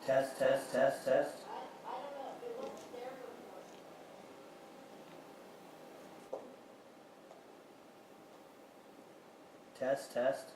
Test, test, test, test. Test, test.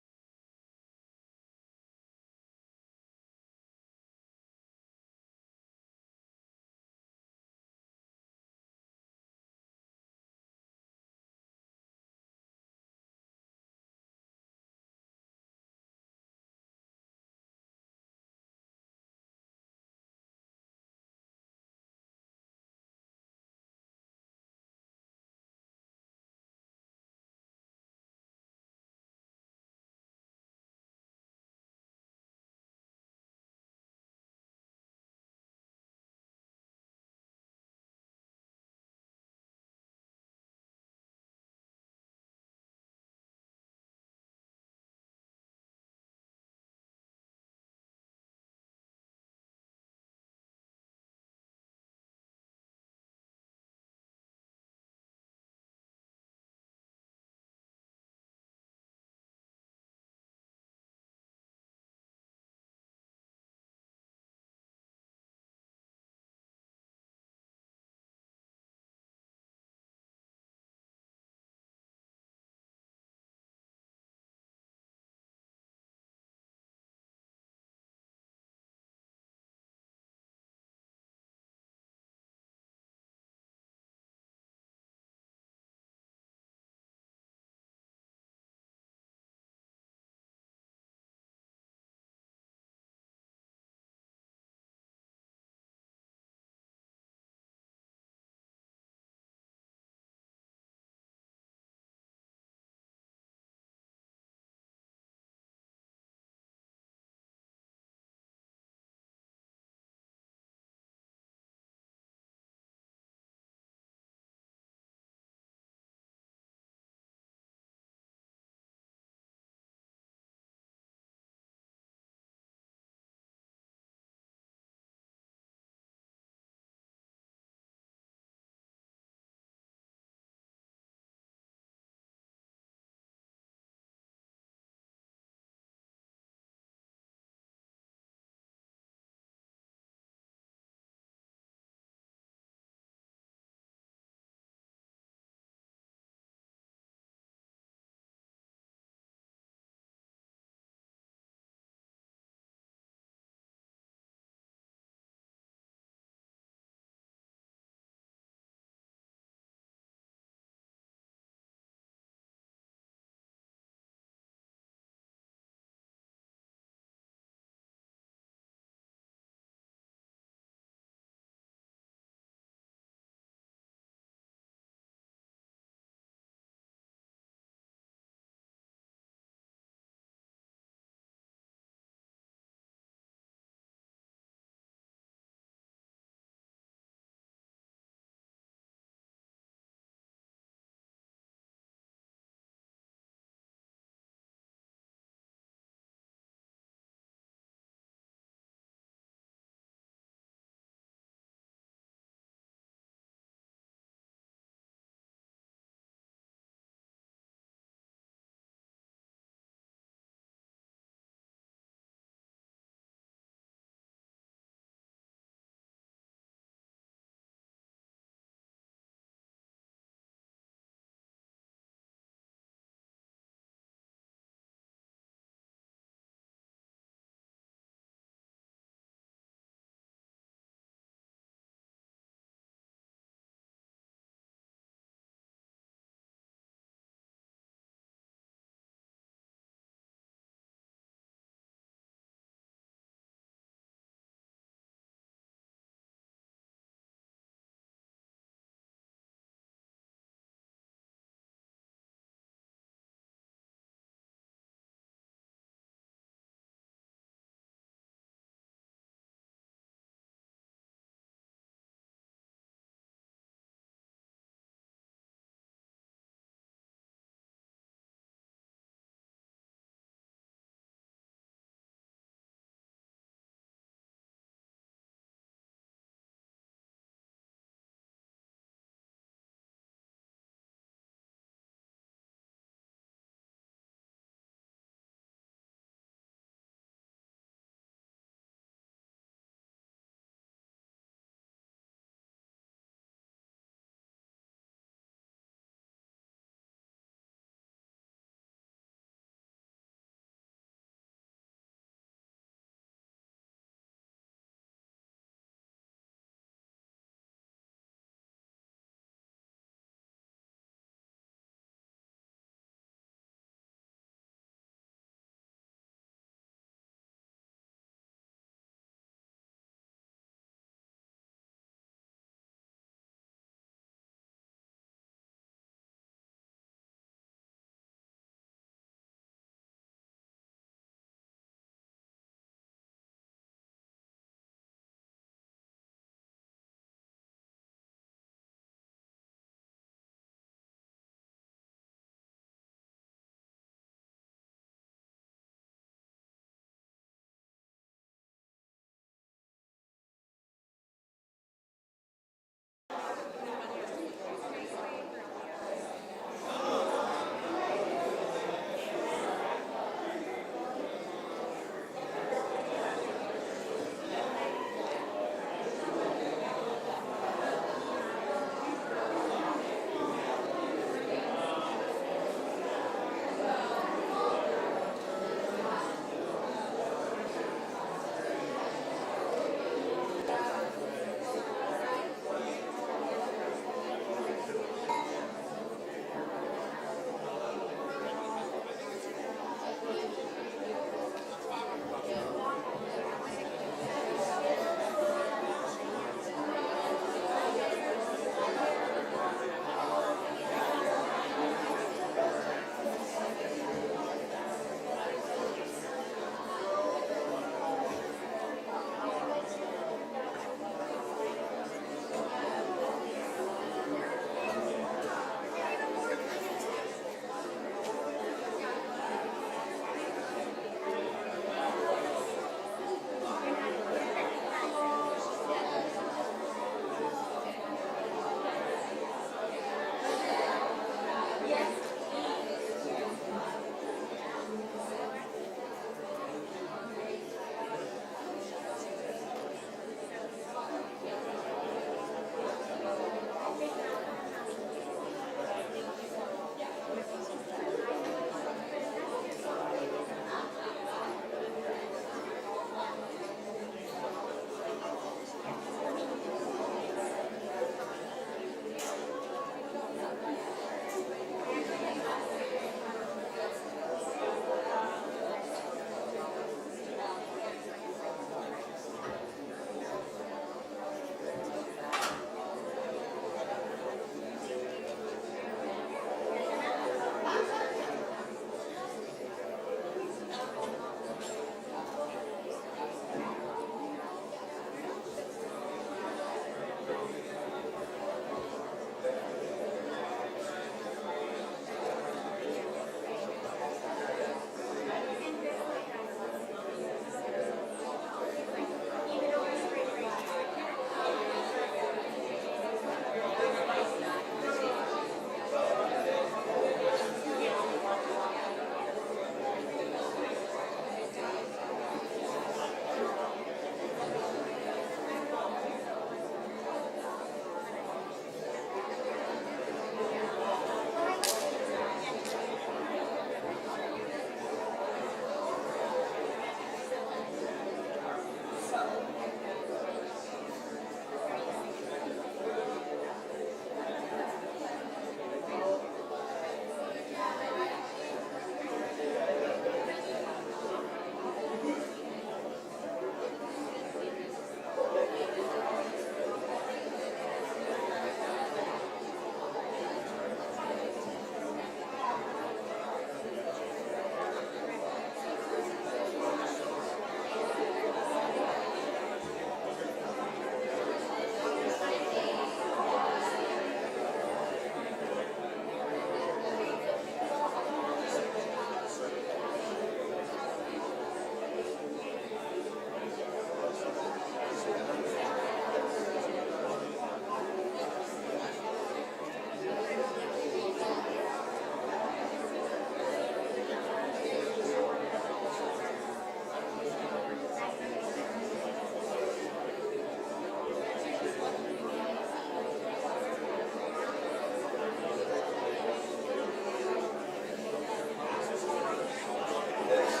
Test,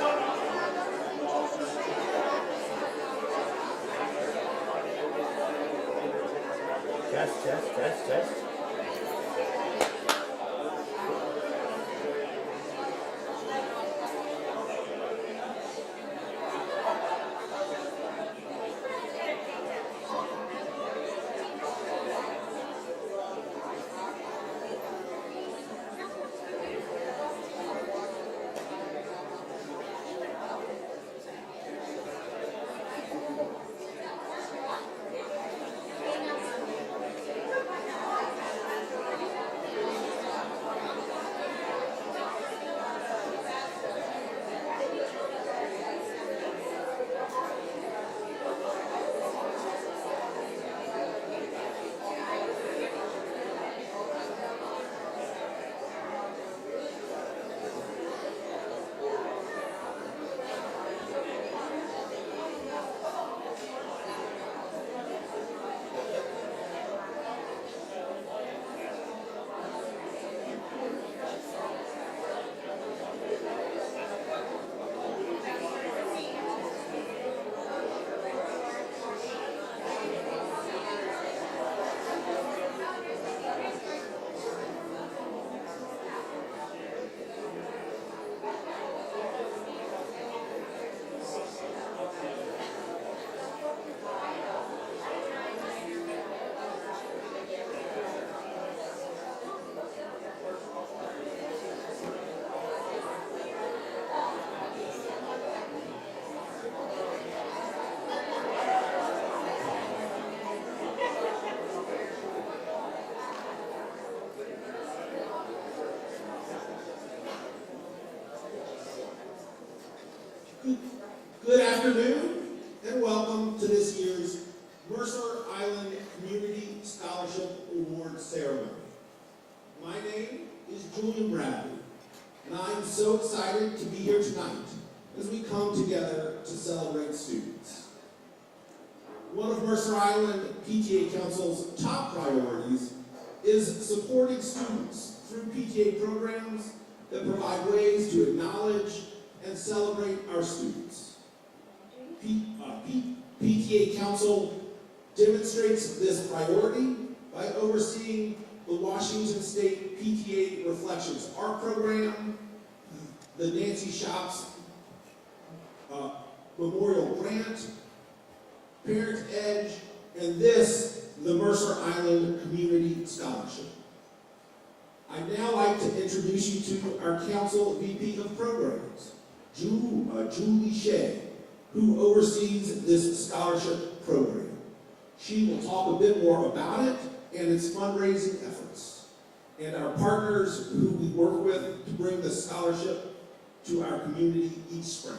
test, test, test. Good afternoon, and welcome to this year's Mercer Island Community Scholarship Award Ceremony. My name is Julian Bradley, and I'm so excited to be here tonight as we come together to celebrate students. One of Mercer Island PTA Council's top priorities is supporting students through PTA programs that provide ways to acknowledge and celebrate our students. PTA Council demonstrates this priority by overseeing the Washington State PTA Reflections Art Program, the Nancy Shops Memorial Grant, Parent Edge, and the Mercer Island Community Scholarship. I'd now like to introduce you to our Council VP of Programs, Julie Shea, who oversees this scholarship program. She will talk a bit more about it and its fundraising efforts, and our partners who we work with to bring the scholarship to our community each spring.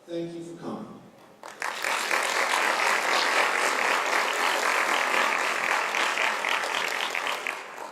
Thank you for coming.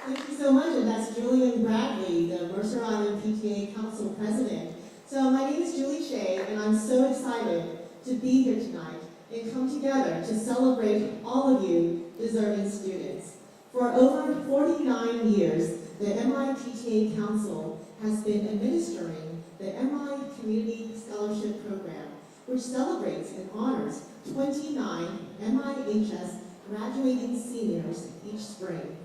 Thank you so much, and that's Julian Bradley, the Mercer Island PTA Council President. So my name is Julie Shea, and I'm so excited to be here tonight and come together to celebrate all of you deserving students. For over 49 years, the MI PTA Council has been administering the MI Community Scholarship Program, which celebrates and honors 29 MIHS graduating seniors each spring.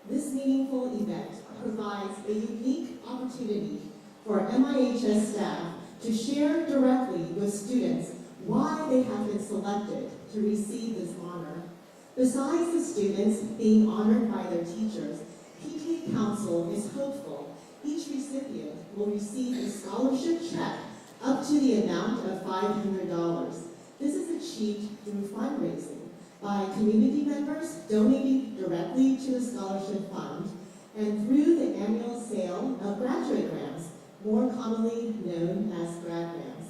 This meaningful event provides a unique opportunity for MIHS staff to share directly with students why they have been selected to receive this honor. Besides the students being honored by their teachers, PTA Council is hopeful each recipient will receive a scholarship check up to the amount of $500. This is achieved through fundraising by community members donating directly to the scholarship fund and through the annual sale of graduate grants, more commonly known as grad grants.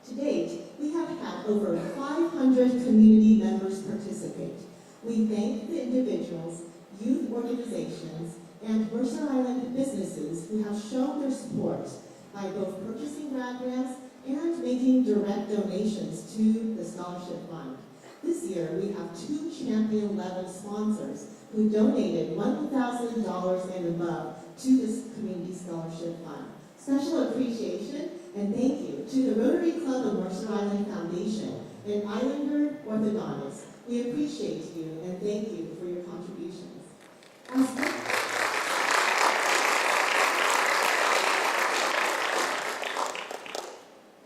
To date, we have had over 500 community members participate. We thank the individuals, youth organizations, and Mercer Island businesses who have shown their support by both purchasing grad grants and making direct donations to the scholarship fund. This year, we have 2 champion-level sponsors who donated $1,000 and above to this community scholarship fund. Special appreciation And thank you to the Rotary Club of Mercer Island Foundation and Islander Orthodontics. We appreciate you and thank you for your contributions.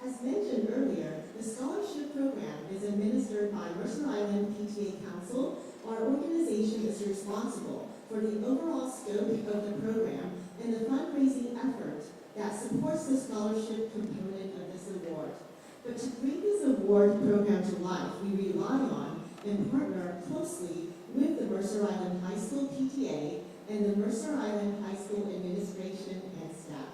As mentioned earlier, the scholarship program is administered by Mercer Island PTA Council. Our organization is responsible for the overall scope of the program and the fundraising effort that supports the scholarship component of this award. But to bring this award program to life, we rely on and partner closely with the Mercer Island High School PTA and the Mercer Island High School administration and staff.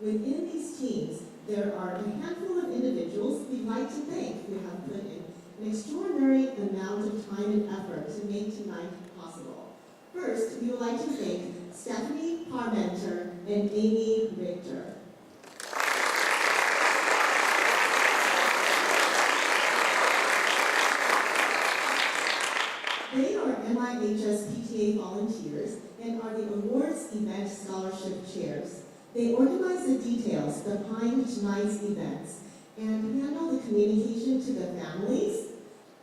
Within these teams, there are a handful of individuals we'd like to thank who have put in an extraordinary amount of time and effort to make tonight possible. First, we would like to thank Stephanie Parmenter and Amy Richter. They are MIHS PTA volunteers and are the awards event scholarship chairs. They organize the details behind tonight's events and handle the communication to the families,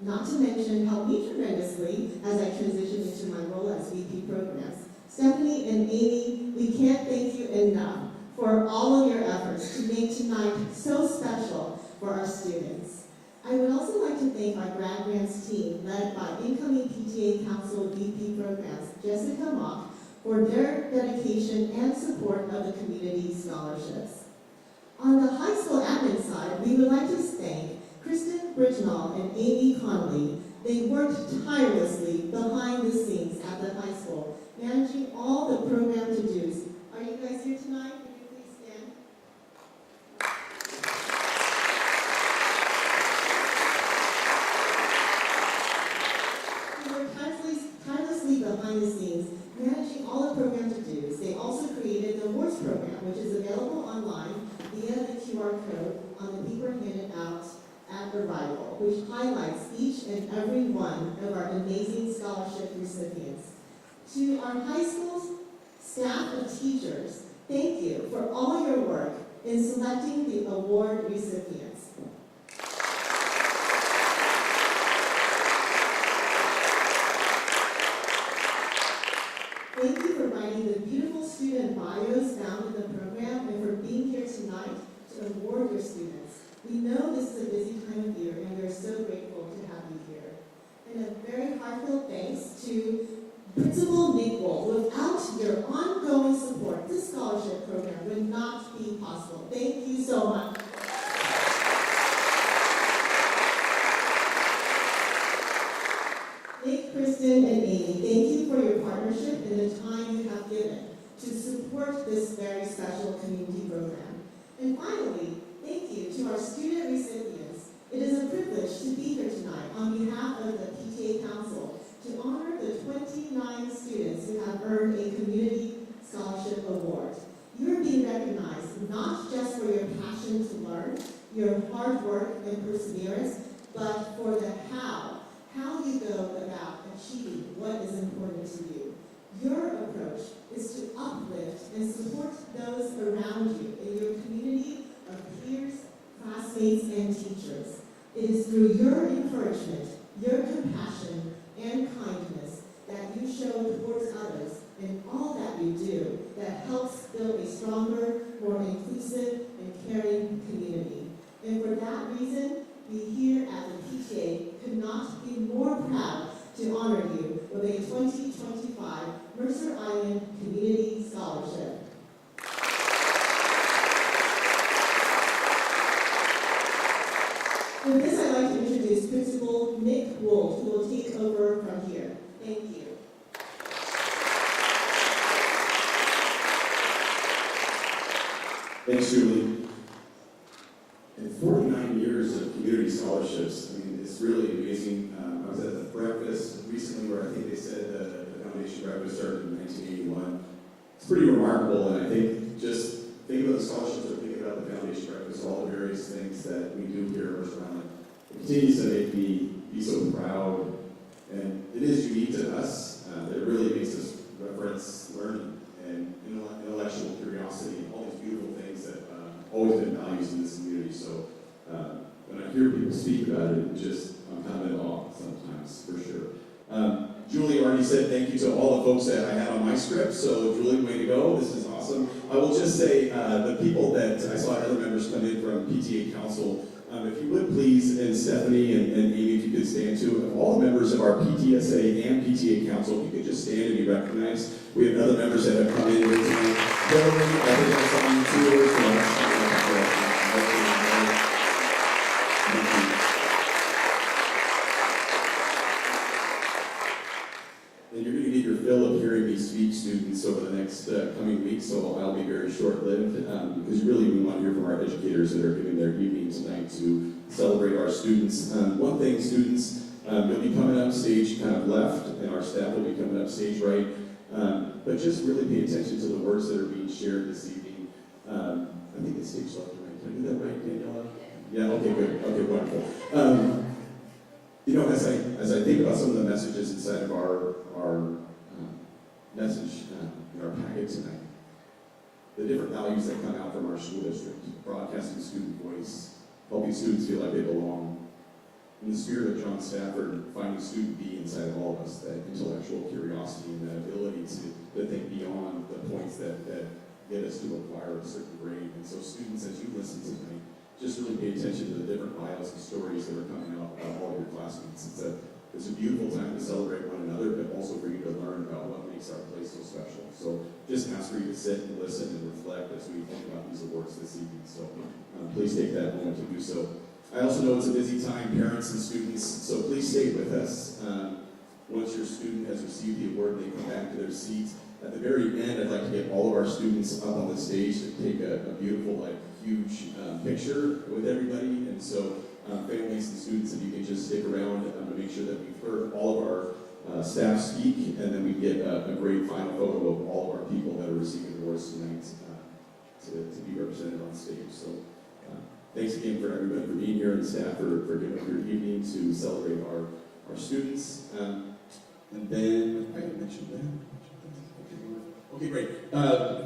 not to mention help me tremendously as I transition into my role as VP Programs. Stephanie and Amy, we can't thank you enough for all of your efforts to make tonight so special for our students. I would also like to thank our grad grants team led by incoming PTA Council VP Programs, Jessica Mock, for their dedication and support of the community scholarships. On the high school admin side, we would like to thank Kristen Britnall and Amy Connolly. They worked tirelessly behind the scenes at the high school, managing all the program to-dos. Are you guys here tonight? Would you please stand? They worked tirelessly behind the scenes, managing all the program to-dos. They also created the awards program, which is available online via the QR code on the paper handed out at arrival, which highlights each and every one of our amazing scholarship recipients. To our high school staff and teachers, thank you for all your work in selecting the award recipients. Thank you for writing the beautiful student bios found in the program and for being here tonight to award your students. We know this is a busy time of year and we are so grateful to have you here. And a very heartfelt thanks to Principal Nick Wool. Without your ongoing support, this scholarship program would not be possible. Thank you so much. Nick, Kristen, and Amy, thank you for your partnership and the time you have given to support this very special community program. And finally, thank you to our student recipients. It is a privilege to be here tonight on behalf of the PTA Council to honor the 29 students who have earned a Community Scholarship Award. You are being recognized not just for your passion to learn, your hard work and perseverance, but for the how you go about achieving what is important to you. Your approach is to uplift and support those around you in your community of peers, classmates, and teachers. It is through your encouragement, your compassion, and kindness that you show towards others in all that you do that helps build a stronger, more inclusive, and caring community. And for that reason, we here at the PTA could not be more proud to honor you with a 2025 Mercer Island Community Scholarship. With this, I'd like to introduce Principal Nick Wool, who will take over from here. Thank you. Thanks, Julie. In 49 years of community scholarships, I mean, it's really amazing. I was at the breakfast recently where I think they said the foundation breakfast started in 1981. It's pretty remarkable, and I think just think about the scholarships or think about the foundation breakfast, all the various things that we do here at Mercer Island. It continues to make me be so proud, and it is unique to us. It really makes us reference learning and intellectual curiosity and all these beautiful things that always been values in this community. So when I hear people speak about it, I'm kind of in awe sometimes, for sure. Julie already said thank you to all the folks that I had on my script, so Julie, way to go. This is awesome. I will just say the people that I saw other members come in from PTA Council, if you would please, and Stephanie and Amy, if you could stand too, of all the members of our PTSA and PTA Council, if you could just stand and be recognized. We have other members that have come in here tonight. Hillary, I think that's on you too. And you're going to get your fill of hearing me speak, students, over the next coming weeks, so I'll be very short-lived, because really we want to hear from our educators that are giving their evening tonight to celebrate our students. One thing, students, you'll be coming up stage kind of left, and our staff will be coming up stage right, but just really pay attention to the words that are being shared this evening. I think it's stage left and right. Did I do that right, Daniela? Yeah, okay, good. Okay, wonderful. You know, as I think about some of the messages inside of our message in our packet tonight, the different values that come out from our school district, broadcasting student voice, helping students feel like they belong, in the spirit of John Stafford, finding student B inside of all of us, that intellectual curiosity and that ability to think beyond the points that get us to acquire a certain grade. And so students, as you listen tonight, just really pay attention to the different bios and stories that are coming out about all your classmates. It's a beautiful time to celebrate one another, but also for you to learn about what makes our place so special. So just ask for you to sit and listen and reflect as we think about these awards this evening. So please take that moment to do so. I also know it's a busy time, parents and students, so please stay with us. Once your student has received the award, they come back to their seats. At the very end, I'd like to get all of our students up on the stage to take a beautiful, huge picture with everybody. And so families and students, if you can just stick around to make sure that we've heard all of our staff speak, and then we get a great final photo of all of our people that are receiving awards tonight to be represented on stage. So thanks again for everybody for being here and staff for giving up your evening to celebrate our students. And then, I mentioned that. Okay, great.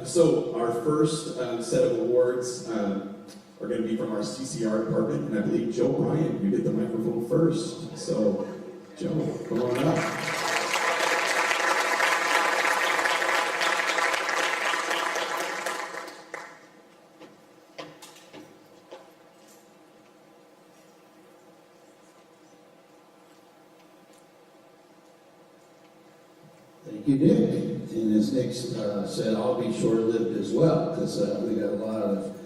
So our first set of awards are going to be from our CCR department, and I believe Joe Bryant, you get the microphone first. So, Joe, come on up. Thank you, Nick. And as Nick said, I'll be short-lived as well, because we got a lot of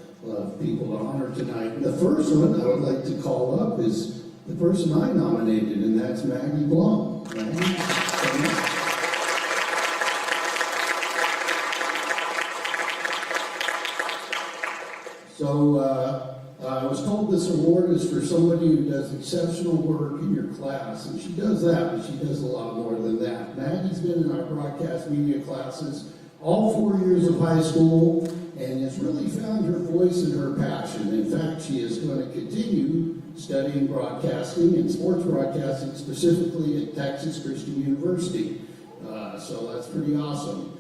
people to honor tonight. And the first one I would like to call up is the person I nominated, and that's Maggie Blum. So I was told this award is for somebody who does exceptional work in your class, and she does that, but she does a lot more than that. Maggie's been in our broadcast media classes all 4 years of high school, and has really found her voice and her passion. In fact, she is going to continue studying broadcasting and sports broadcasting, specifically at Texas Christian University. So that's pretty awesome.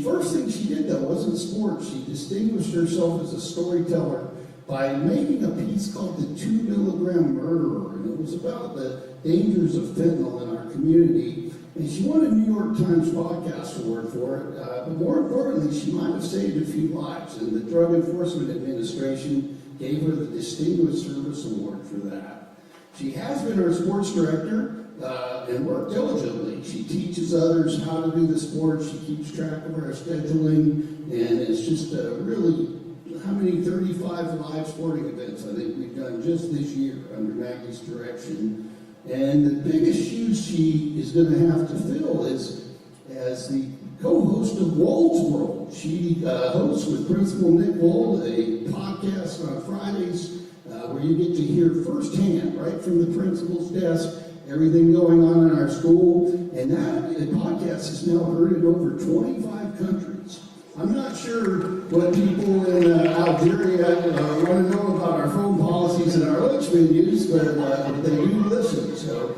First thing she did, though, wasn't sports. She distinguished herself as a storyteller by making a piece called The 2 Milligram Murderer, and it was about the dangers of fentanyl in our community. And she won a New York Times Podcast Award for it, but more importantly, she might have saved a few lives, and the Drug Enforcement Administration gave her the Distinguished Service Award for that. She has been our sports director and worked diligently. She teaches others how to do the sports, she keeps track of our scheduling, and it's just really, how many 35 live sporting events I think we've done just this year under Maggie's direction. And the biggest shoes she is going to have to fill is as the co-host of Wold's World. She hosts with Principal Nick Wold a podcast on Fridays where you get to hear firsthand, right from the principal's desk, everything going on in our school. And that podcast is now heard in over 25 countries. I'm not sure what people in Algeria want to know about our phone policies and our lunch menus, but they do listen. So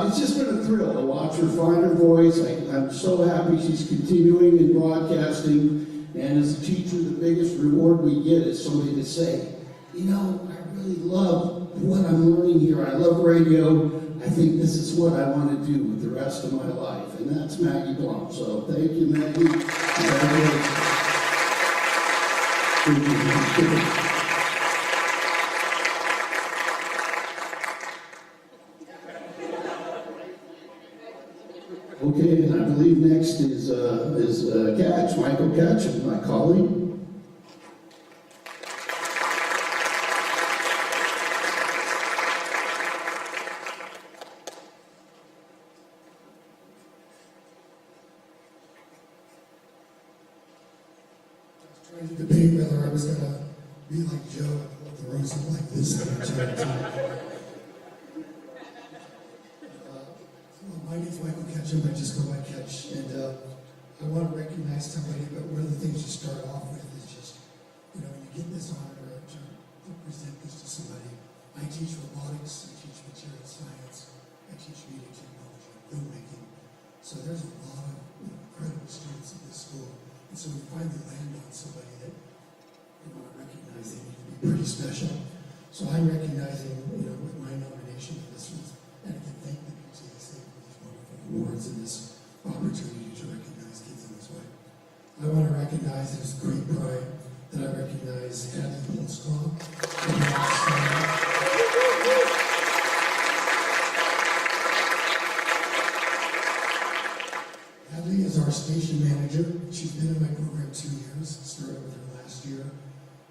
it's just been a thrill to watch her find her voice. I'm so happy she's continuing in broadcasting. And as a teacher, the biggest reward we get is somebody to say, you know, I really love what I'm learning here. I love radio. I think this is what I want to do with the rest of my life. And that's Maggie Blum. So thank you, Maggie. Congratulations. Okay, and I believe next is Catch, Michael Catch, my colleague. Trying to debate whether I was going to be like Joe and hold the roses like this the entire time. My name's Michael Ketchum. I just go by Ketch, and I want to recognize somebody. But one of the things you start off with is just, you know, when you get this honor to present this to somebody. I teach robotics. I teach material science. I teach media technology, filmmaking. So there's a lot of incredible students at this school. And so we finally land on somebody that we want to recognize. They need to be pretty special. So I'm recognizing, you know, with my nomination for this one, and I can thank the PTA for these wonderful awards and this opportunity to recognize kids in this way. I want to recognize, there's great pride that I recognize Hadley Holtzclaw. Hadley is our station manager. She's been in my program 2 years, started with her last year.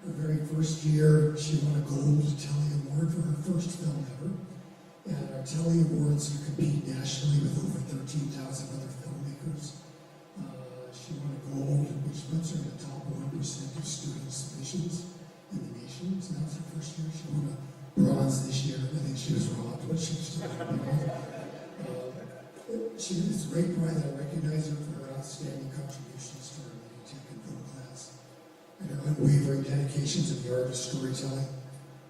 Her very first year, she won a gold Telly Award for her first film ever. And our Telly Awards, you compete nationally with over 13,000 other filmmakers. She won a gold, which puts her in the top 1% of student submissions in the nation. So that was her first year. She won a bronze this year. I think she was robbed, but she was still bronze. She is great pride that I recognize her for her outstanding contributions to her media tech and film class, and her unwavering dedication to the art of storytelling.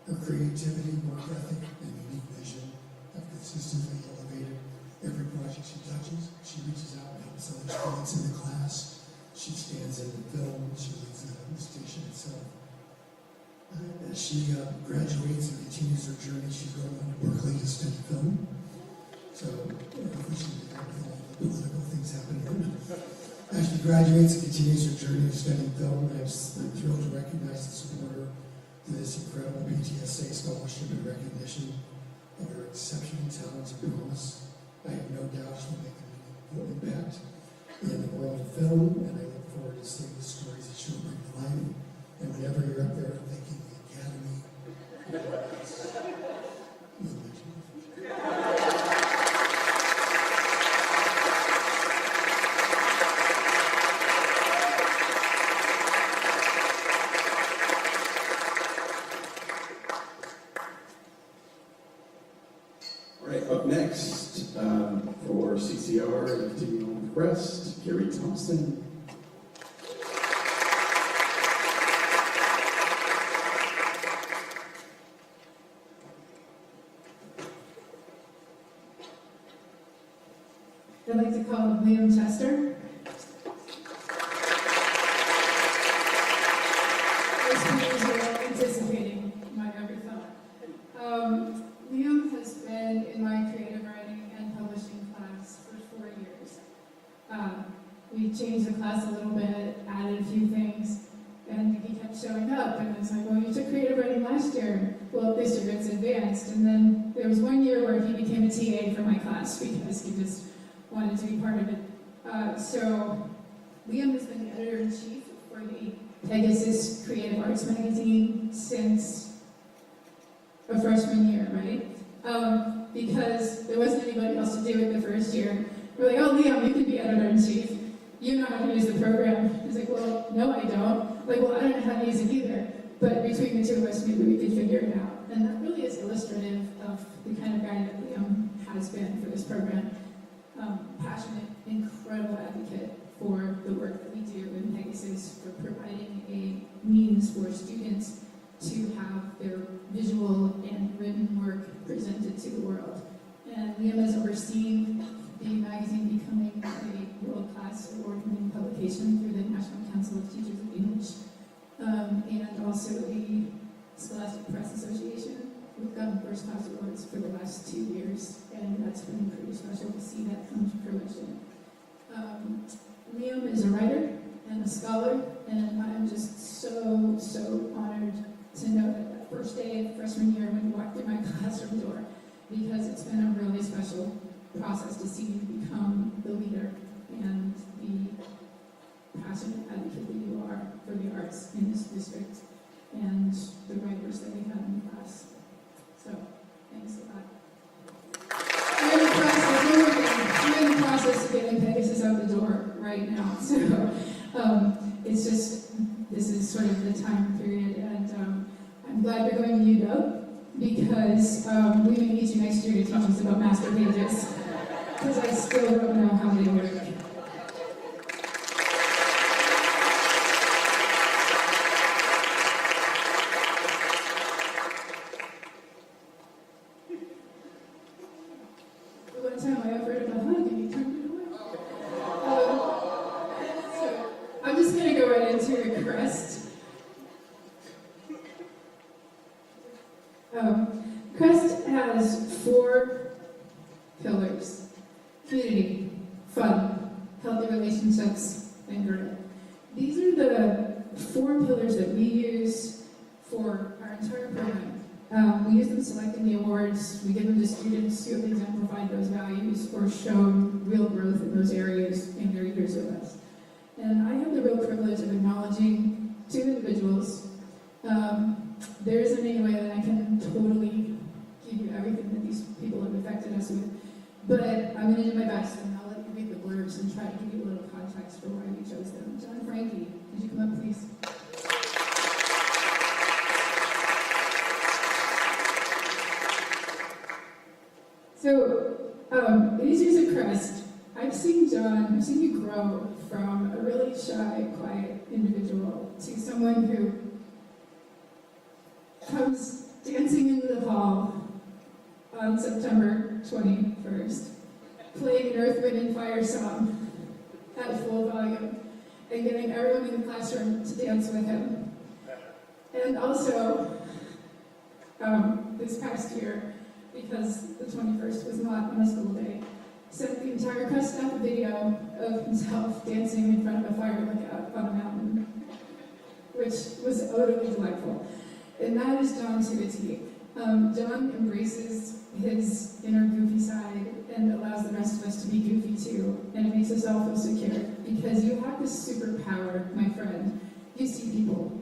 Her creativity, work ethic, and unique vision have consistently elevated every project she touches. She reaches out and helps other students in the class. She stands in the film. She leads the station itself. As she graduates and continues her journey, she's going on to Berkeley to study film. So, unfortunately, with all the political things happening. As she graduates and continues her journey of studying film, I'm thrilled to recognize and support her through this incredible PTSA scholarship and recognition of her exceptional talent and promise. I have no doubt she'll make a meaningful impact in the world of film, and I look forward to seeing the stories that she'll bring to life. And whenever you're up there thinking the Academy, you'll mention it. All right, up next for CCR and continuing on with Crest, Gary Thompson. I'd like to call Liam Chester. Those players were anticipating my every thought. Liam has been in my creative writing and publishing class for 4 years. We changed the class a little bit, added a few things, and he kept showing up. And I was like, well, you took creative writing last year. Well, this year it's advanced. And then there was 1 year where he became a TA for my class because he just wanted to be part of it. So Liam has been the editor-in-chief for the Pegasus Creative Arts magazine since a freshman year, right? Because there wasn't anybody else to do it the first year. We're like, oh, Liam, you can be editor-in-chief. You know how to use the program. He's like, well, no, I don't. Like, well, I don't know how to use it either. But between the two of us, maybe we could figure it out. And that really is illustrative of the kind of guy that Liam has been for this program. Passionate, incredible advocate for the work that we do in Pegasus, for providing a means for students to have their visual and written work presented to the world. And Liam has overseen the magazine becoming a world-class award-winning publication through the National Council of Teachers of English, and also the Scholastic Press Association. We've gotten first-class awards for the last 2 years, and that's been pretty special to see that come to fruition. Liam is a writer and a scholar, and I'm just so honored to know that first day of freshman year when you walk through my classroom door, because it's been a really special process to see you become the leader and the passionate advocate that you are for the arts in this district and the writers that we have in the class. So, thanks a lot. We're in the process of getting Pegasus out the door right now. So, it's just, this is sort of the time period, and I'm glad you're going to UW, because we may need you next year to teach us about master pages, because I still don't know how they work. One time I offered him a hug and he turned it away. So I'm just going to go right into a crest. Crest has 4 pillars: community, fun, healthy relationships, and grit. These are the 4 pillars that we use for our entire program. We use them selecting the awards. We give them to students who have exemplified those values or shown real growth in those areas in their years with us. And I have the real privilege of acknowledging 2 individuals. There isn't any way that I can totally give you everything that these people have affected us with, but I'm going to do my best, and I'll let you read the blurbs and try to give you a little context for why we chose them. John Frankie, could you come up, please? So, in these years at Crest, I've seen you grow from a really shy, quiet individual to someone who comes dancing into the hall on September 21st, playing an Earth, Wind, and Fire song at full volume, and getting everyone in the classroom to dance with him. And also, this past year, because the 21st was not on a school day, sent the entire Crest staff a video of himself dancing in front of a fire lookout on a mountain, which was utterly delightful. And that is John to a T. John embraces his inner goofy side and allows the rest of us to be goofy too, and it makes us all feel secure, because you have this superpower, my friend. You see people,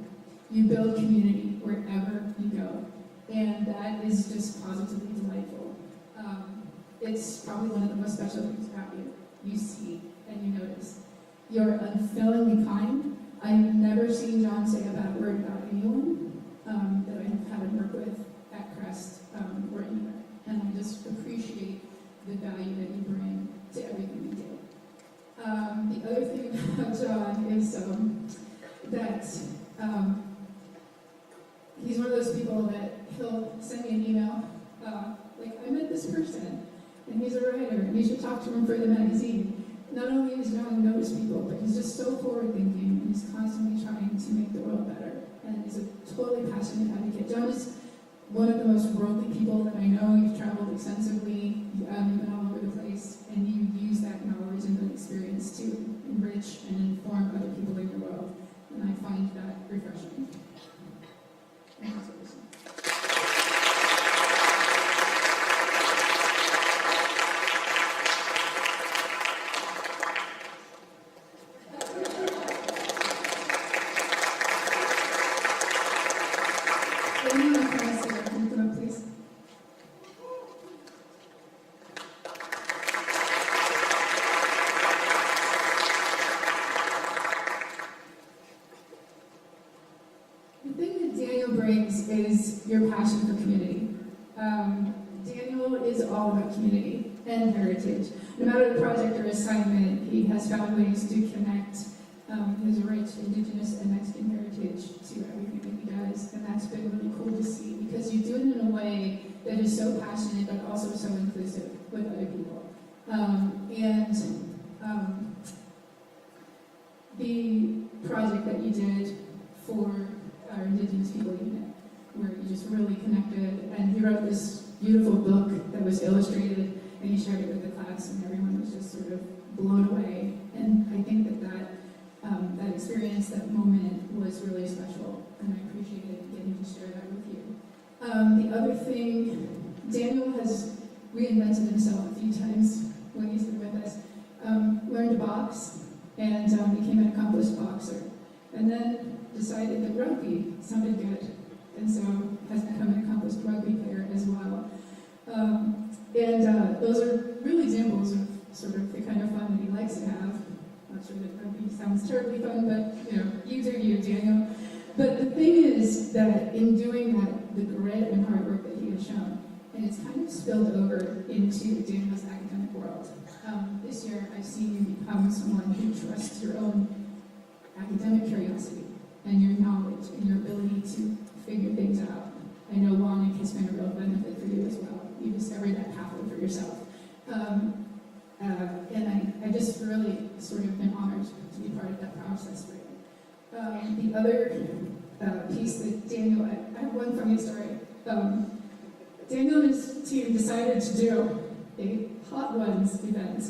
you build community wherever you go, and that is just positively delightful. It's probably one of the most special things about you. You see and you notice. You're unfailingly kind. I've never seen John say a bad word about anyone that I've had him work with at Crest or anywhere. And I just appreciate the value that you bring to everything we do. The other thing about John is that he's one of those people that he'll send me an email, like, I met this person, and he's a writer, and you should talk to him for the magazine. Not only does John notice people, but he's just so forward-thinking, and he's constantly trying to make the world better, and he's a totally passionate advocate. John is one of the most worldly people that I know. You've traveled extensively, you've been all over the place, and you use that knowledge and that experience to enrich and inform other people in your world, and I find that refreshing. And that's what this is. Is your passion for community. Daniel is all about community and heritage. No matter the project or assignment, he has found ways to connect his rich Indigenous and Mexican heritage to everything that he does, and that's been really cool to see, because you do it in a way that is so passionate but also so inclusive with other people. And the project that you did for our Indigenous People Unit, where you just really connected, and you wrote this beautiful book that was illustrated, and you shared it with the class, and everyone was just sort of blown away. And I think that experience, that moment, was really special, and I appreciated getting to share that with you. The other thing, Daniel has reinvented himself a few times when he's been with us. Learned to box, and became an accomplished boxer. And then decided that rugby sounded good, and so has become an accomplished rugby player as well. Those are real examples of sort of the kind of fun that he likes to have. Not sure that rugby sounds terribly fun, but you do you, Daniel. But the thing is that in doing that, the grit and hard work that he has shown, and it's kind of spilled over into Daniel's academic world. This year, I've seen you become someone who trusts your own academic curiosity and your knowledge and your ability to figure things out. I know Wannick has been a real benefit for you as well. You discovered that pathway for yourself. And I just really sort of been honored to be part of that process for you. The other piece that Daniel, I have one funny story. Daniel and his team decided to do a Hot Ones event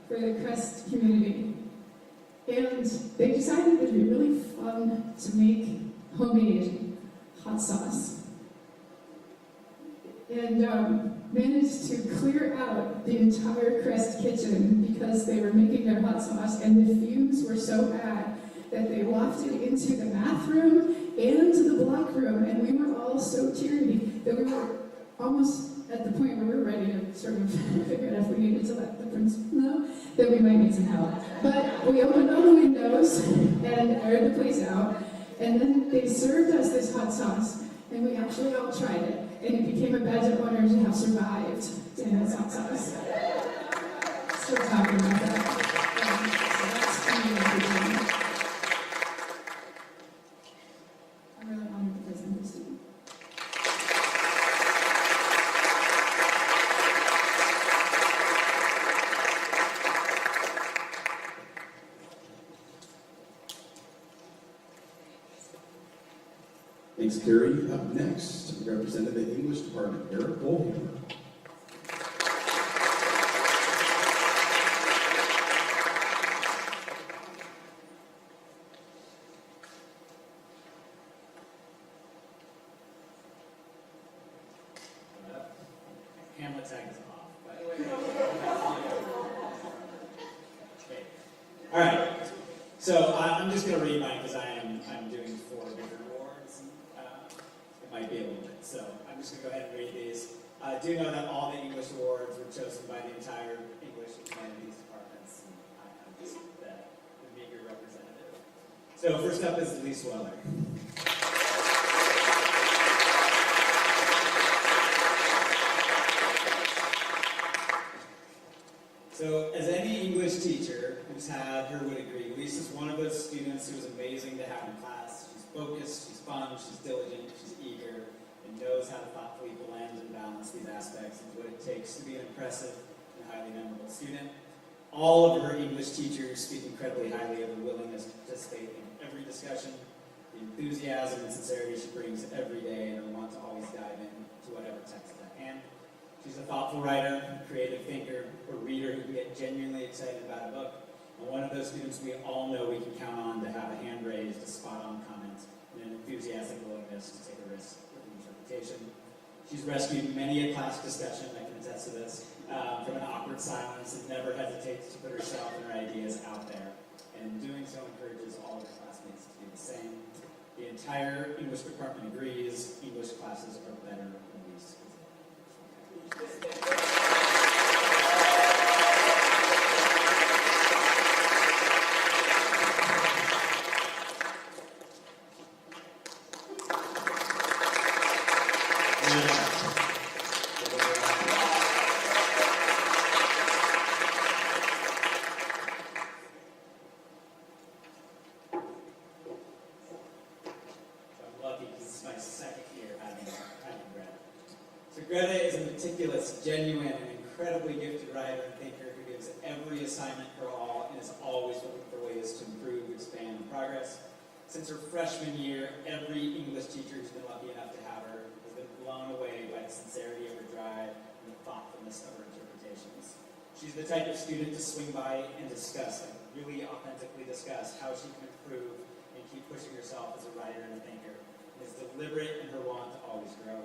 for the Crest community. And they decided it would be really fun to make homemade hot sauce. And managed to clear out the entire Crest kitchen because they were making their hot sauce, and the fumes were so bad that they wafted into the math room and to the block room, and we were all so teary that we were almost at the point where we were ready to sort of figure out if we needed to let the principal know that we might need some help. But we opened all the windows and aired the place out, and then they served us this hot sauce, and we actually all tried it, and it became a badge of honor to have survived Daniel's hot sauce. Still talking about that. So that's kind of everything. I'm really honored to present this to you. Thanks, Carrie. Up next, representing the English department, Eric Bolhammer. Hamlet tag is off, by the way. Okay. All right. So I'm just going to read mine because I'm doing 4 different awards. It might be a little bit. So I'm just going to go ahead and read these. Do know that all the English awards were chosen by the entire English and humanities departments. And I'm just the meager representative. So first up is Lee Sweller. So, as any English teacher who's had her would agree, Lisa's one of those students who is amazing to have in class. She's focused, she's fun, she's diligent, she's eager, and knows how to thoughtfully blend and balance these aspects of what it takes to be an impressive and highly memorable student. All of her English teachers speak incredibly highly of her willingness to participate in every discussion, the enthusiasm and sincerity she brings every day, and her want to always dive into whatever text is at hand. She's a thoughtful writer, a creative thinker, or reader who can get genuinely excited about a book. And one of those students we all know we can count on to have a hand raised, a spot-on comment, and an enthusiastic willingness to take a risk with interpretation. She's rescued many a class discussion, I can attest to this, from an awkward silence, and never hesitates to put herself and her ideas out there. And in doing so, encourages all of her classmates to do the same. The entire English department agrees English classes are better when Lisa is there. I'm lucky because this is my second year having Greta. So Greta is a meticulous, genuine, and incredibly gifted writer and thinker who gives every assignment her all and is always looking for ways to improve, expand, and progress. Since her freshman year, every English teacher who's been lucky enough to have her has been blown away by the sincerity of her drive and the thoughtfulness of her interpretations. She's the type of student to swing by and discuss, like really authentically discuss, how she can improve and keep pushing herself as a writer and a thinker, and is deliberate in her want to always grow.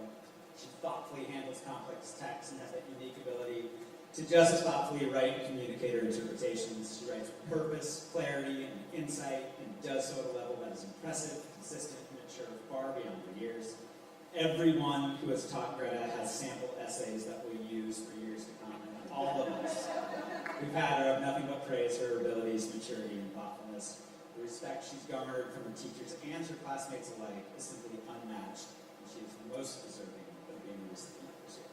She thoughtfully handles complex texts and has that unique ability to just as thoughtfully write and communicate her interpretations. She writes with purpose, clarity, and insight, and does so at a level that is impressive, consistent, and mature far beyond her years. Everyone who has taught Greta has sample essays that we'll use for years to come, and all of us who've had her have nothing but praise for her abilities, maturity, and thoughtfulness. The respect she's garnered from her teachers and her classmates alike is simply unmatched, and she is most deserving of being the recipient this year.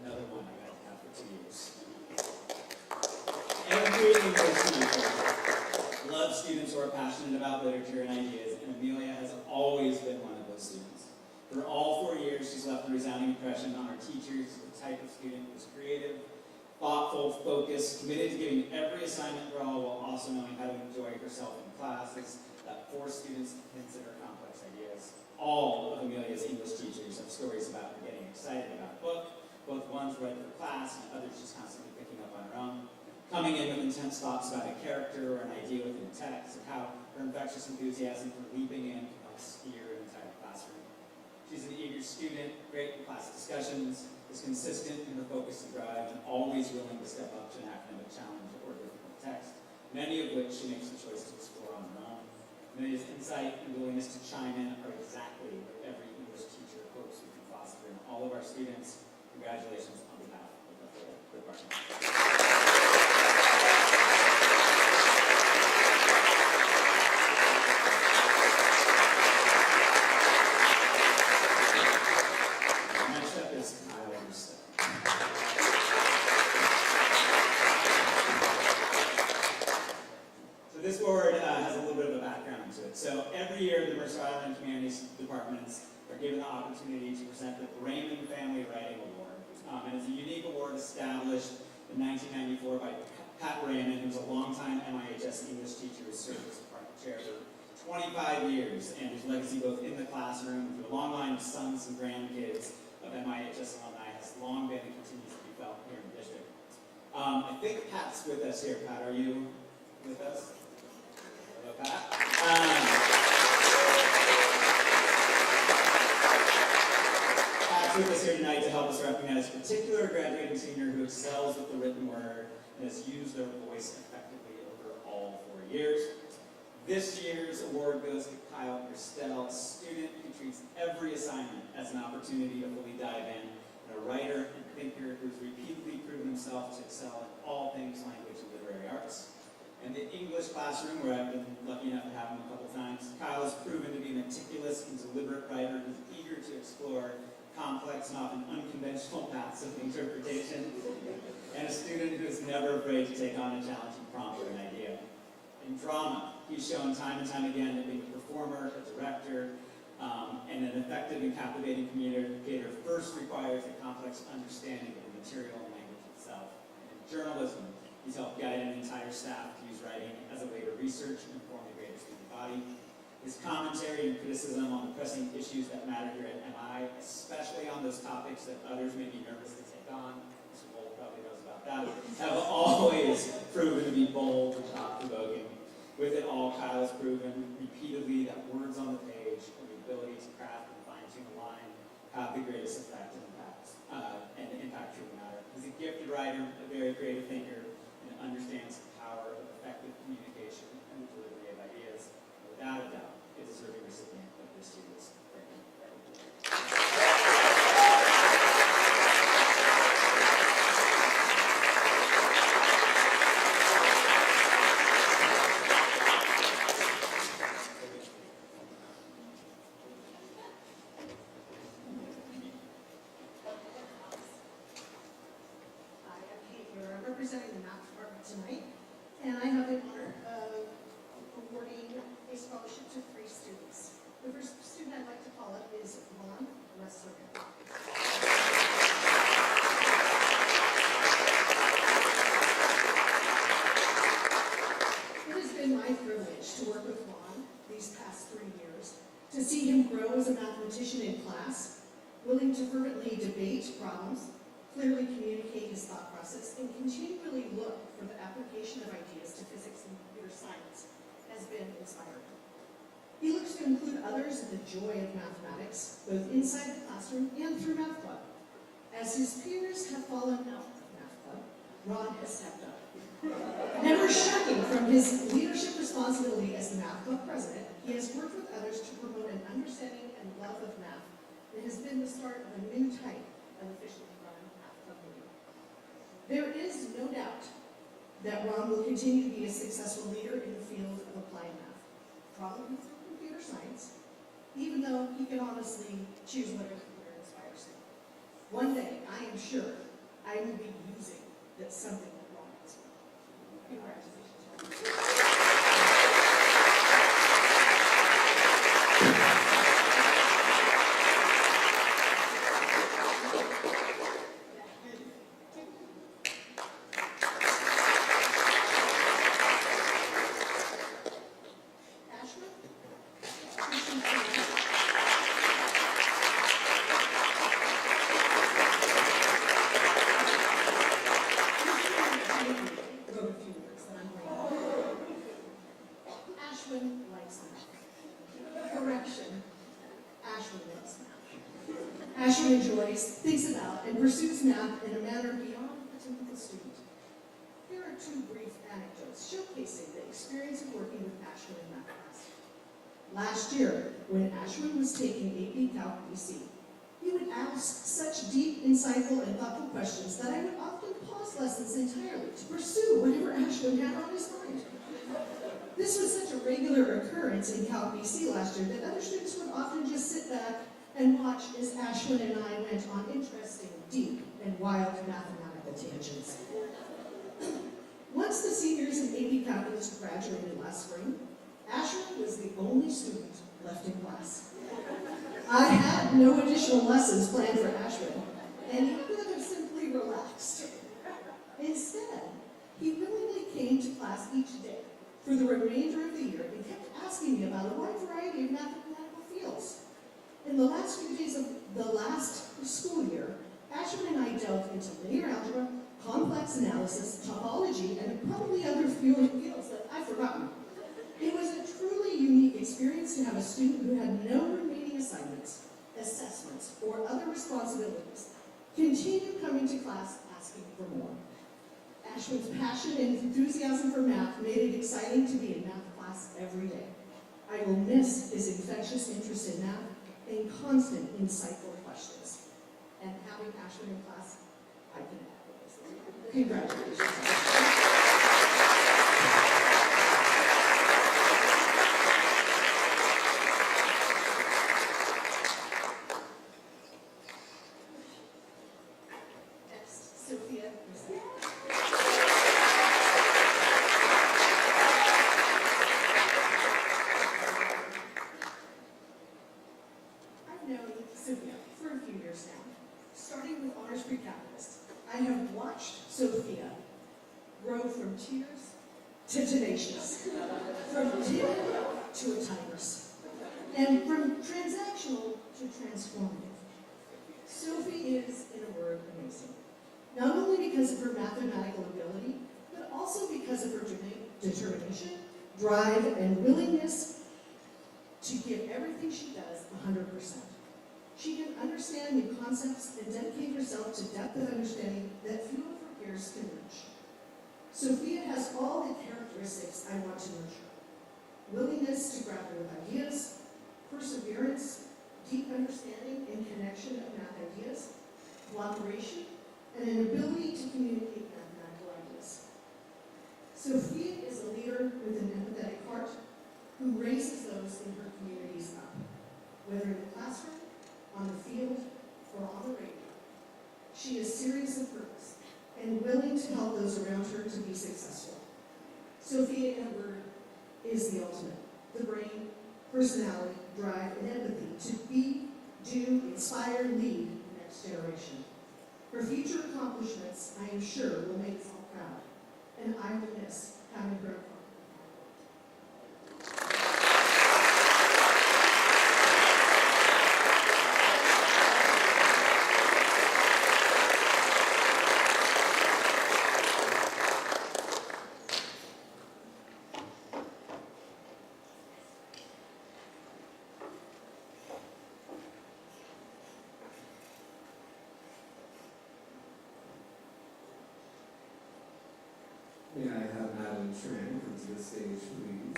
Another one I got to have for 2 years. Every English teacher loves students who are passionate about literature and ideas, and Amelia has always been one of those students. For all 4 years, she's left a resounding impression on our teachers, the type of student who's creative, thoughtful, focused, committed to giving every assignment her all while also knowing how to enjoy herself in classes that force students to consider complex ideas. All of Amelia's English teachers have stories about her getting excited about a book, both ones read for class and others just constantly picking up on her own, coming in with intense thoughts about a character or an idea within a text, and how her infectious enthusiasm for leaping in can help steer an entire classroom. She's an eager student, great in class discussions, is consistent in her focus and drive, and always willing to step up to an academic challenge or difficult text, many of which she makes the choice to explore on her own. Amelia's insight and willingness to chime in are exactly what every English teacher hopes we can foster in all of our students. Congratulations on behalf of the whole department. Next up is Kyle Anderson. So this board has a little bit of a background to it. So every year, the Mercer Island Humanities departments are given the opportunity to present the Raymond Family Writing Award. And it's a unique award established in 1994 by Pat Raymond, who's a longtime MIHS English teacher who served as department chair for 25 years, and whose legacy both in the classroom through a long line of sons and grandkids of MIHS alumni has long been and continues to be felt here in the district. I think Pat's with us here. Pat, are you with us? Hello, Pat. Pat's with us here tonight to help us recognize a particular graduating senior who excels with the written word and has used their voice effectively over all 4 years. This year's award goes to Kyle Christel, a student who treats every assignment as an opportunity to fully dive in, and a writer and thinker who's repeatedly proven himself to excel in all things language and literary arts. In the English classroom, where I've been lucky enough to have him a couple times, Kyle has proven to be a meticulous and deliberate writer who's eager to explore complex and often unconventional paths of interpretation, and a student who is never afraid to take on a challenging prompt or an idea. In drama, he's shown time and time again that being a performer, a director, and an effective and captivating communicator first requires a complex understanding of the material and language itself. And in journalism, he's helped guide an entire staff to use writing as a way to research and inform the greater student body. His commentary and criticism on the pressing issues that matter here at MI, especially on those topics that others may be nervous to take on, Mr. Bolt probably knows about that, have always proven to be bold and thought-provoking. With it all, Kyle has proven repeatedly that words on the page and the ability to craft and fine-tune a line have the greatest effect and impact truly matter. He's a gifted writer, a very creative thinker, and understands the power of effective communication and the delivery of ideas. Without a doubt, a deserving recipient of this year's Raymond. disposition in class, willing to fervently debate problems, clearly communicate his thought process, and continually look for the application of ideas to physics and computer science has been inspiring. He looks to include others in the joy of mathematics, both inside the classroom and through Math Club. As his peers have fallen out of Math Club, Ron has stepped up. Never shirking from his leadership responsibility as the Math Club president, he has worked with others to promote an understanding and love of math and has been the start of a new type of officially run Math Club meeting. There is no doubt that Ron will continue to be a successful leader in the field of applied math, probably through computer science, even though he can honestly choose whatever career inspires him. One day, I am sure, I will be using that something that Ron has. Congratulations. Ashwin likes math. Correction, Ashwin loves math. Ashwin enjoys, thinks about, and pursues math in a manner beyond the typical student. Here are two brief anecdotes showcasing the experience of working with Ashwin in math class. Last year, when Ashwin was taking AP Calc BC, he would ask such deep, insightful, and thoughtful questions that I would often pause lessons entirely to pursue whatever Ashwin had on his mind. This was such a regular occurrence in Calc BC last year that other students would often just sit back and watch as Ashwin and I went on interesting, deep, and wild mathematical tangents. Once the seniors in AP Calculus graduated last spring, Ashwin was the only student left in class. I had no additional lessons planned for Ashwin, and he could have simply relaxed. Instead, he willingly came to class each day for the remainder of the year and kept asking me about a wide variety of mathematical fields. In the last few days of the last school year, Ashwin and I delved into linear algebra, complex analysis, topology, and probably other fields that I've forgotten. It was a truly unique experience to have a student who had no remaining assignments, assessments, or other responsibilities continue coming to class asking for more. Ashwin's passion and enthusiasm for math made it exciting to be in math class every day. I will miss his infectious interest in math and constant insightful questions. And having Ashwin in class, I can add. Congratulations. I've known Sophia for a few years now, starting with honors pre-calculus. I have watched Sophia grow from tears to tenacious, from timid to a tigress, and from transactional to transformative. Sophie is, in a word, amazing. Not only because of her mathematical ability, but also because of her determination, drive, and willingness to give everything she does 100%. She can understand new concepts and dedicate herself to depth of understanding that few of her peers can reach. Sophia has all the characteristics I want to nurture. Willingness to grapple with ideas, perseverance, deep understanding and connection of math ideas, cooperation, and an ability to communicate mathematical ideas. Sophia is a leader with an empathetic heart who raises those in her communities up, whether in the classroom, on the field, or on the radio. She is serious of purpose and willing to help those around her to be successful. Sophia, in a word, is the ultimate. The brain, personality, drive, and empathy to be, do, inspire, lead the next generation. Her future accomplishments, I am sure, will make us all proud, and I will miss having her. May I have Madeline Tran come to the stage, please?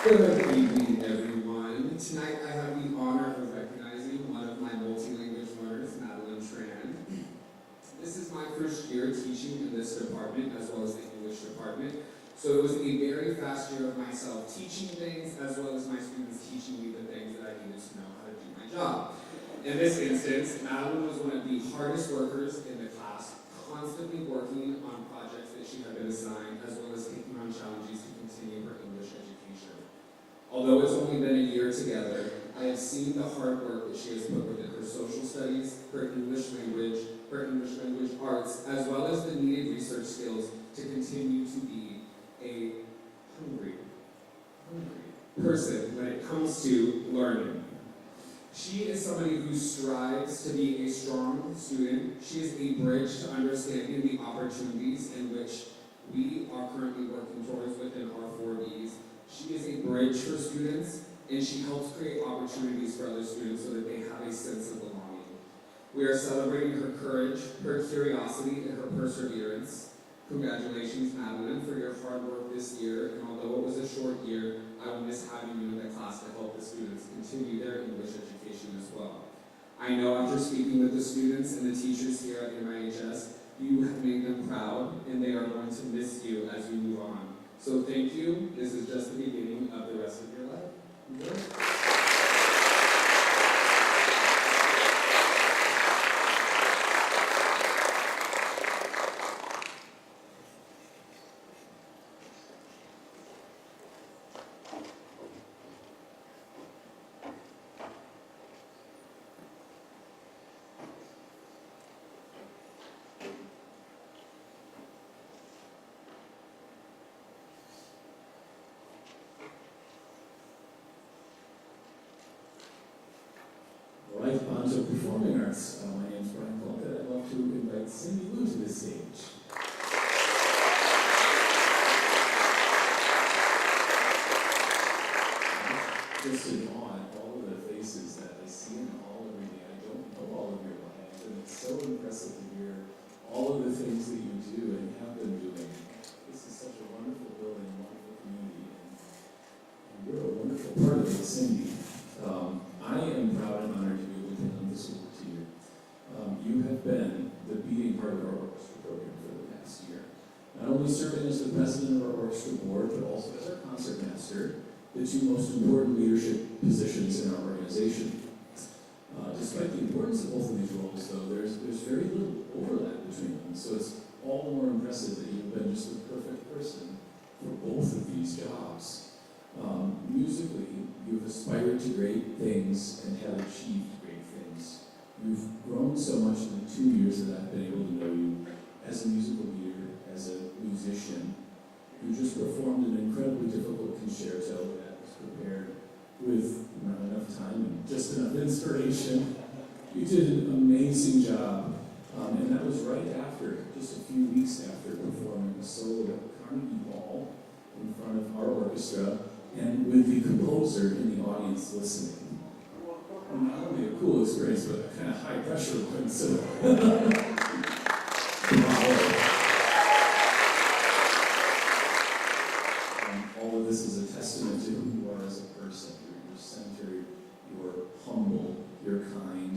Good evening, everyone. Tonight I have the honor of recognizing one of my multi-language learners, Madeline Tran. This is my first year teaching in this department as well as the English department. So it was a very fast year of myself teaching things as well as my students teaching me the things that I needed to know how to do my job. In this instance, Madeline was one of the hardest workers in the class, constantly working on projects that she had been assigned, as well as taking on challenges to continue her English education. Although it's only been a year together, I have seen the hard work that she has put within her social studies, her English language arts, as well as the needed research skills to continue to be a hungry person when it comes to learning. She is somebody who strives to be a strong student. She is a bridge to understanding the opportunities in which we are currently working towards within our 4Ds. She is a bridge for students, and she helps create opportunities for other students so that they have a sense of belonging. We are celebrating her courage, her curiosity, and her perseverance. Congratulations, Madeline, for your hard work this year, and although it was a short year, I will miss having you in the class to help the students continue their English education as well. I know after speaking with the students and the teachers here at MIHS, you have made them proud, and they are going to miss you as you move on. So thank you. This is just the beginning of the rest of your life. Enjoy. Right, on to performing arts. My name is Brian Polka. I'd love to invite Cindy Wu to the stage. Just in awe at all of the faces that I see in the hall every day. I don't know all of your lives, and it's so impressive to hear all of the things that you do and have been doing. This is such a wonderful building, wonderful community, and you're a wonderful part of it, Cindy. I am proud and honored to be able to hand this over to you. You have been the beating heart of our orchestra program for the past year. Not only serving as the president of our orchestra board, but also as our concertmaster, the two most important leadership positions in our organization. Despite the importance of both of these roles, though, there's very little overlap between them, so it's all the more impressive that you've been just the perfect person for both of these jobs. Musically, you've aspired to great things and have achieved great things. You've grown so much in the 2 years that I've been able to know you as a musical leader, as a musician. You just performed an incredibly difficult concerto that was prepared with not enough time and just enough inspiration. You did an amazing job, and that was right after, just a few weeks after performing a solo at Carnegie Hall in front of our orchestra, and with the composer in the audience listening. Not only a cool experience, but a kind of high pressure one, so. All of this is a testament to who you are as a person. You're centered, you're humble, you're kind.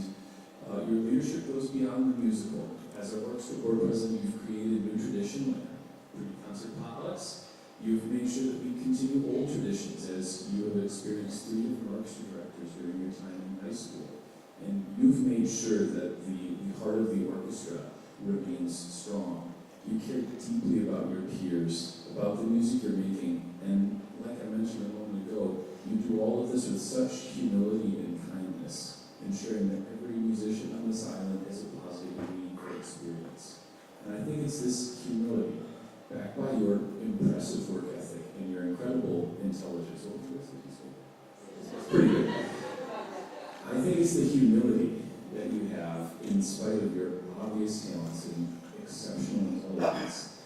Your leadership goes beyond the musical. As our orchestra board president, you've created new tradition like pre-concert potlucks. You've made sure that we continue old traditions, as you have experienced 3 different orchestra directors during your time in high school. And you've made sure that the heart of the orchestra remains strong. You care deeply about your peers, about the music you're making, and like I mentioned a moment ago, you do all of this with such humility and kindness, ensuring that every musician on this island has a positive and meaningful experience. And I think it's this humility, backed by your impressive work ethic and your incredible intelligence. That's pretty good. I think it's the humility that you have in spite of your obvious talents and exceptional intelligence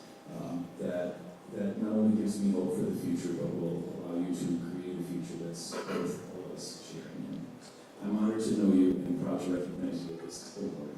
that not only gives me hope for the future, but will allow you to create a future that's worth all of us sharing. And I'm honored to know you and proud to recognize you at this award.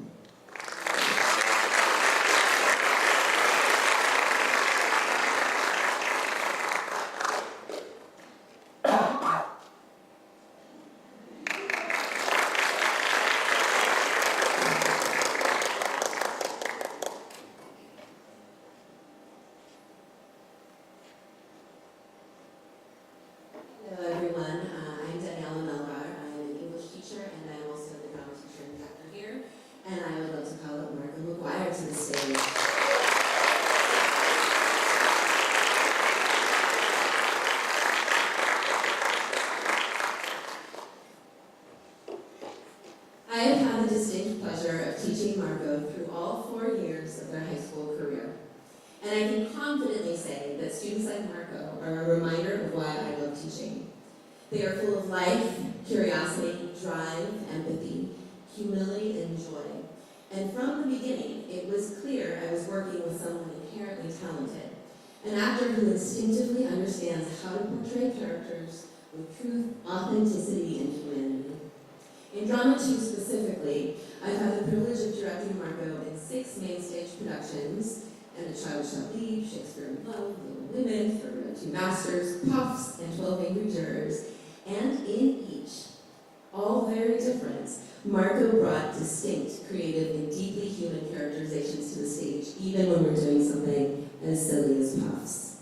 students like Marco are a reminder of why I love teaching. They are full of life, curiosity, drive, empathy, humility, and joy. And from the beginning, it was clear I was working with someone inherently talented, an actor who instinctively understands how to portray characters with truth, authenticity, and humanity. In Drama 2 specifically, I've had the privilege of directing Marco in 6 main stage productions, And a Child Shall Leave, Shakespeare in Love, Little Women, For Two Masters, Puffs, and 12 Angry Jurors. And in each, all very different, Marco brought distinct, creative, and deeply human characterizations to the stage, even when we're doing something as silly as Puffs.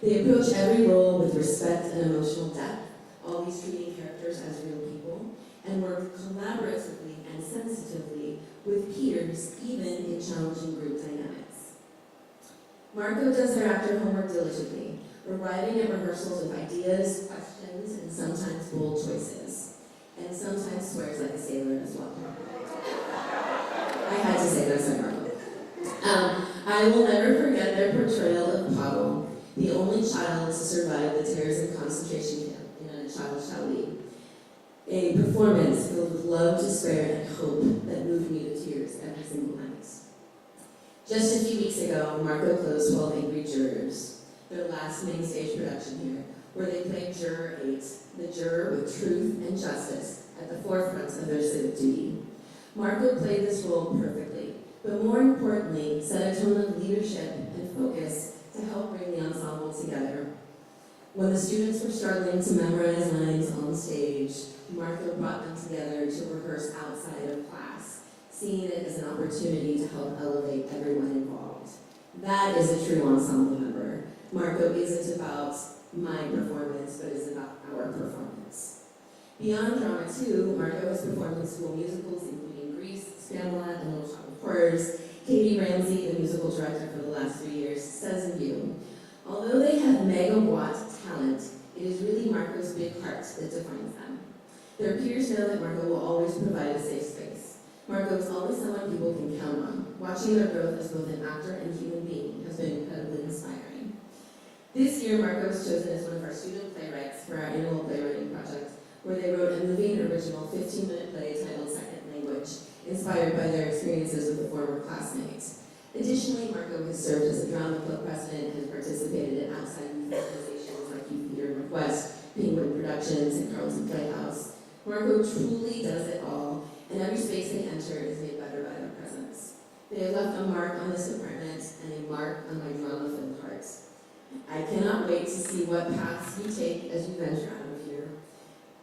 They approach every role with respect and emotional depth, always treating characters as real people, and work collaboratively and sensitively with peers, even in challenging group dynamics. Marco does their actor homework diligently, arriving at rehearsals with ideas, questions, and sometimes bold choices, and sometimes swears like a sailor as well. I had to say that, sorry, Marco. I will never forget their portrayal of Pavel, the only child to survive the terrors of concentration camp in And a Child Shall Leave. A performance filled with love, despair, and hope that moved me to tears every single night. Just a few weeks ago, Marco closed 12 Angry Jurors, their last main stage production here, where they played Juror 8, the juror with truth and justice at the forefront of their civic duty. Marco played this role perfectly, but more importantly, set a tone of leadership and focus to help bring the ensemble together. When the students were struggling to memorize lines on stage, Marco brought them together to rehearse outside of class, seeing it as an opportunity to help elevate everyone involved. That is a true ensemble member. Marco isn't about my performance, but is about our performance. Beyond Drama 2, Marco has performed in school musicals including Grease, Spamalot, and Little Shop of Horrors. Katie Ramsey, the musical director for the last 3 years, says of you, although they have megawatt talent, it is really Marco's big heart that defines them. Their peers know that Marco will always provide a safe space. Marco is always someone people can count on. Watching their growth as both an actor and human being has been incredibly inspiring. This year, Marco was chosen as one of our student playwrights for our annual playwriting project, where they wrote a moving original 15-minute play titled Second Language, inspired by their experiences with a former classmate. Additionally, Marco has served as a drama club president and has participated in outside youth organizations like Youth Theater Northwest, Penguin Productions, and Carlton Playhouse. Marco truly does it all, and every space they enter is made better by their presence. They have left a mark on this department and a mark on my drama-filled heart. I cannot wait to see what paths you take as you venture out of here.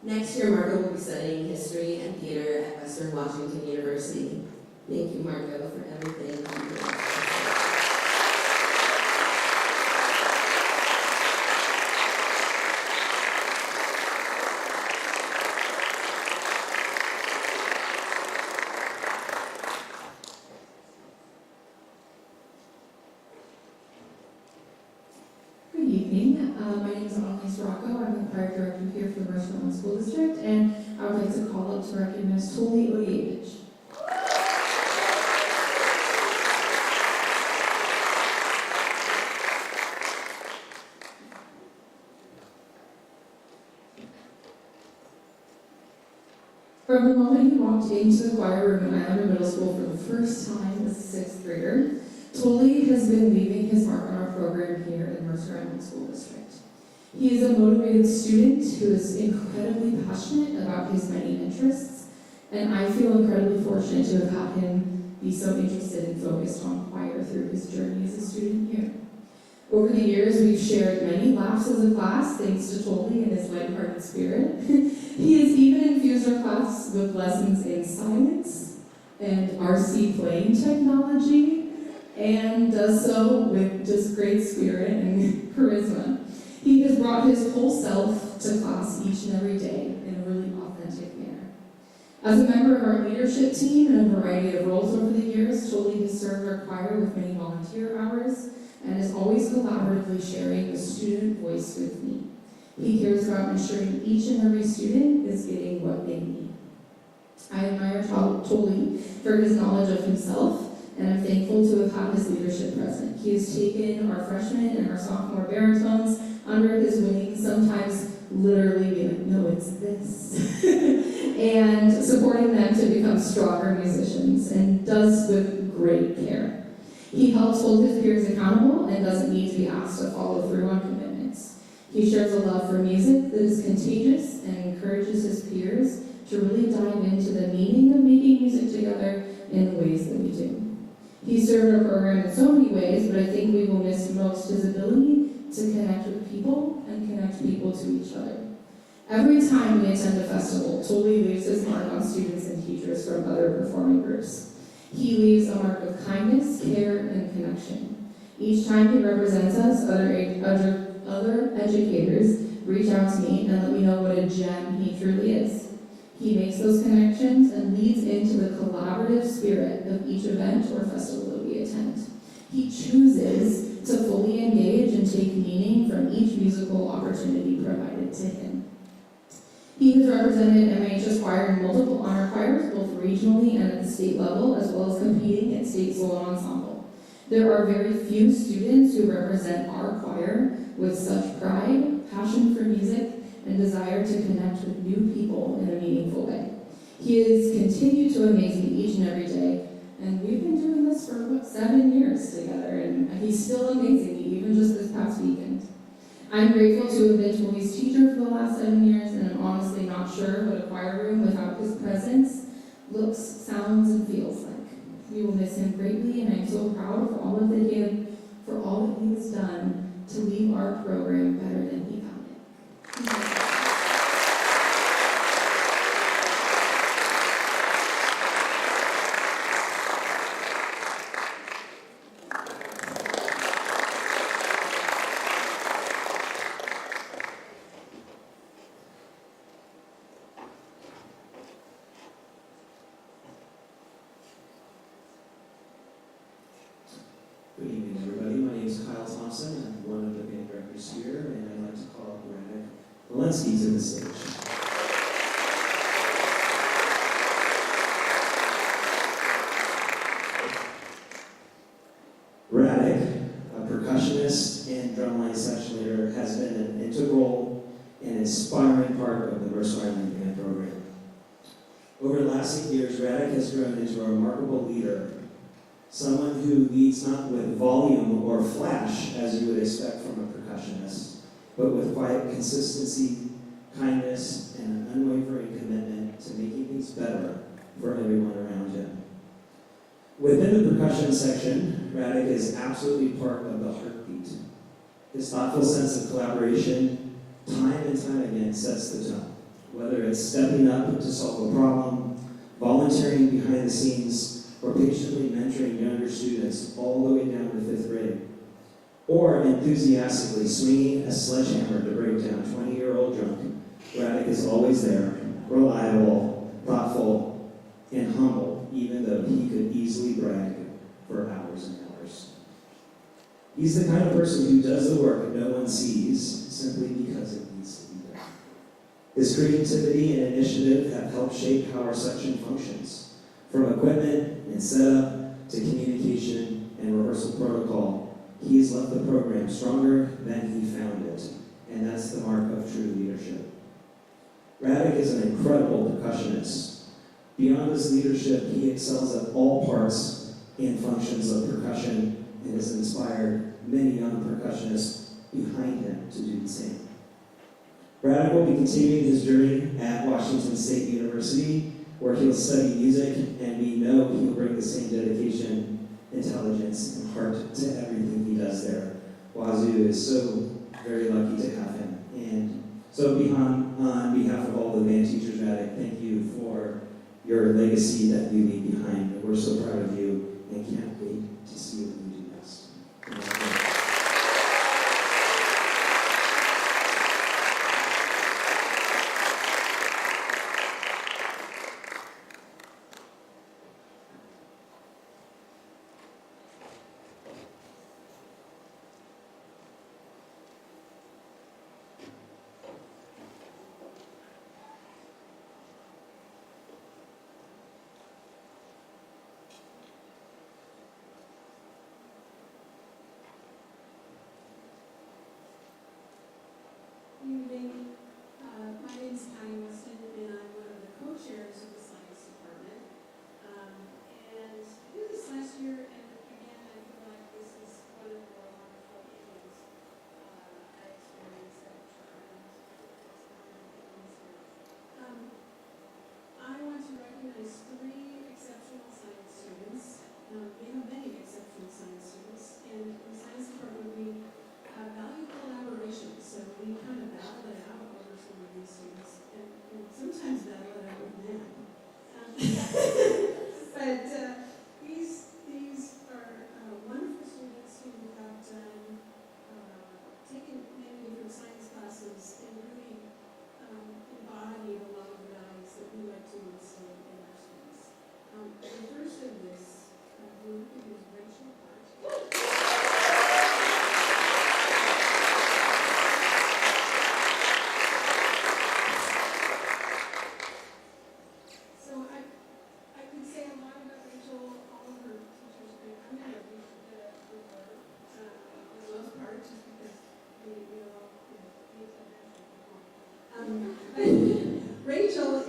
Next year, Marco will be studying history and theater at Western Washington University. Thank you, Marco, for everything you do. Good evening. My name is Annalise Rocco. I'm the choir director here for the Mercer Island School District, and I would like to call up to recognize Toli Odievich. From the moment he walked into the choir room at Islander Middle School for the first time as a 6th grader, Toli has been leaving his mark on our program here in Mercer Island School District. He is a motivated student who is incredibly passionate about his many interests, and I feel incredibly fortunate to have had him be so interested and focused on choir through his journey as a student here. Over the years, we've shared many laughs as a class thanks to Toli and his lighthearted spirit. He has even infused our class with lessons in science and RC playing technology, and does so with just great spirit and charisma. He has brought his whole self to class each and every day in a really authentic manner. As a member of our leadership team in a variety of roles over the years, Toli has served our choir with many volunteer hours and is always collaboratively sharing the student voice with me. He cares about ensuring each and every student is getting what they need. I admire Toli for his knowledge of himself, and I'm thankful to have had his leadership present. He has taken our freshmen and our sophomore baritones under his wing, sometimes literally being like, no, it's this, and supporting them to become stronger musicians, and does with great care. He helps hold his peers accountable and doesn't need to be asked to follow through on commitments. He shares a love for music that is contagious and encourages his peers to really dive into the meaning of making music together in the ways that we do. He served our program in so many ways, but I think we will miss most his ability to connect with people and connect people to each other. Every time we attend a festival, Tolly leaves his mark on students and teachers from other performing groups. He leaves a mark of kindness, care, and connection. Each time he represents us, other educators reach out to me and let me know what a gem he truly is. He makes those connections and leads into the collaborative spirit of each event or festival that we attend. He chooses to fully engage and take meaning from each musical opportunity provided to him. He has represented MIH's choir in multiple honor choirs, both regionally and at the state level, as well as competing at state solo ensemble. There are very few students who represent our choir with such pride, passion for music, and desire to connect with new people in a meaningful way. He has continued to amaze me each and every day, and we've been doing this for about 7 years together, and he's still amazing me, even just this past weekend. I'm grateful to have been Tolly's teacher for the last 7 years, and I'm honestly not sure what a choir room without his presence looks, sounds, and feels like. We will miss him greatly, and I'm so proud for all that he has done to leave our program better than he found it. Good evening, everybody. My name is Kyle Thompson. I'm one of the band directors here, and I'd like to call Radek Walensky to the stage. Radek, a percussionist and drumline section leader, has been an integral and inspiring part of the Mercer Island Band program. Over the last 8 years, Radek has grown into a remarkable leader. Someone who leads not with volume or flash, as you would expect from a percussionist, but with quiet consistency, kindness, and an unwavering commitment to making things better for everyone around him. Within the percussion section, Radek is absolutely part of the heartbeat. His thoughtful sense of collaboration, time and time again, sets the tone. Whether it's stepping up to solve a problem, volunteering behind the scenes, or patiently mentoring younger students all the way down to 5th grade, or enthusiastically swinging a sledgehammer to break down 20-year-old drunk, Radek is always there, reliable, thoughtful, and humble, even though he could easily brag for hours and hours. He's the kind of person who does the work no one sees simply because it needs to be done. His creativity and initiative have helped shape how our section functions. From equipment and setup to communication and rehearsal protocol, he has left the program stronger than he found it, and that's the mark of true leadership. Radek is an incredible percussionist. Beyond his leadership, he excels at all parts and functions of percussion and has inspired many young percussionists behind him to do the same. Radek will be continuing his journey at Washington State University, where he'll study music, and we know he'll bring the same dedication, intelligence, and heart to everything he does there. Wazoo is so very lucky to have him. And so on behalf of all the band teachers, Radek, thank you for your legacy that you leave behind. We're so proud of you and can't wait to see what you do next.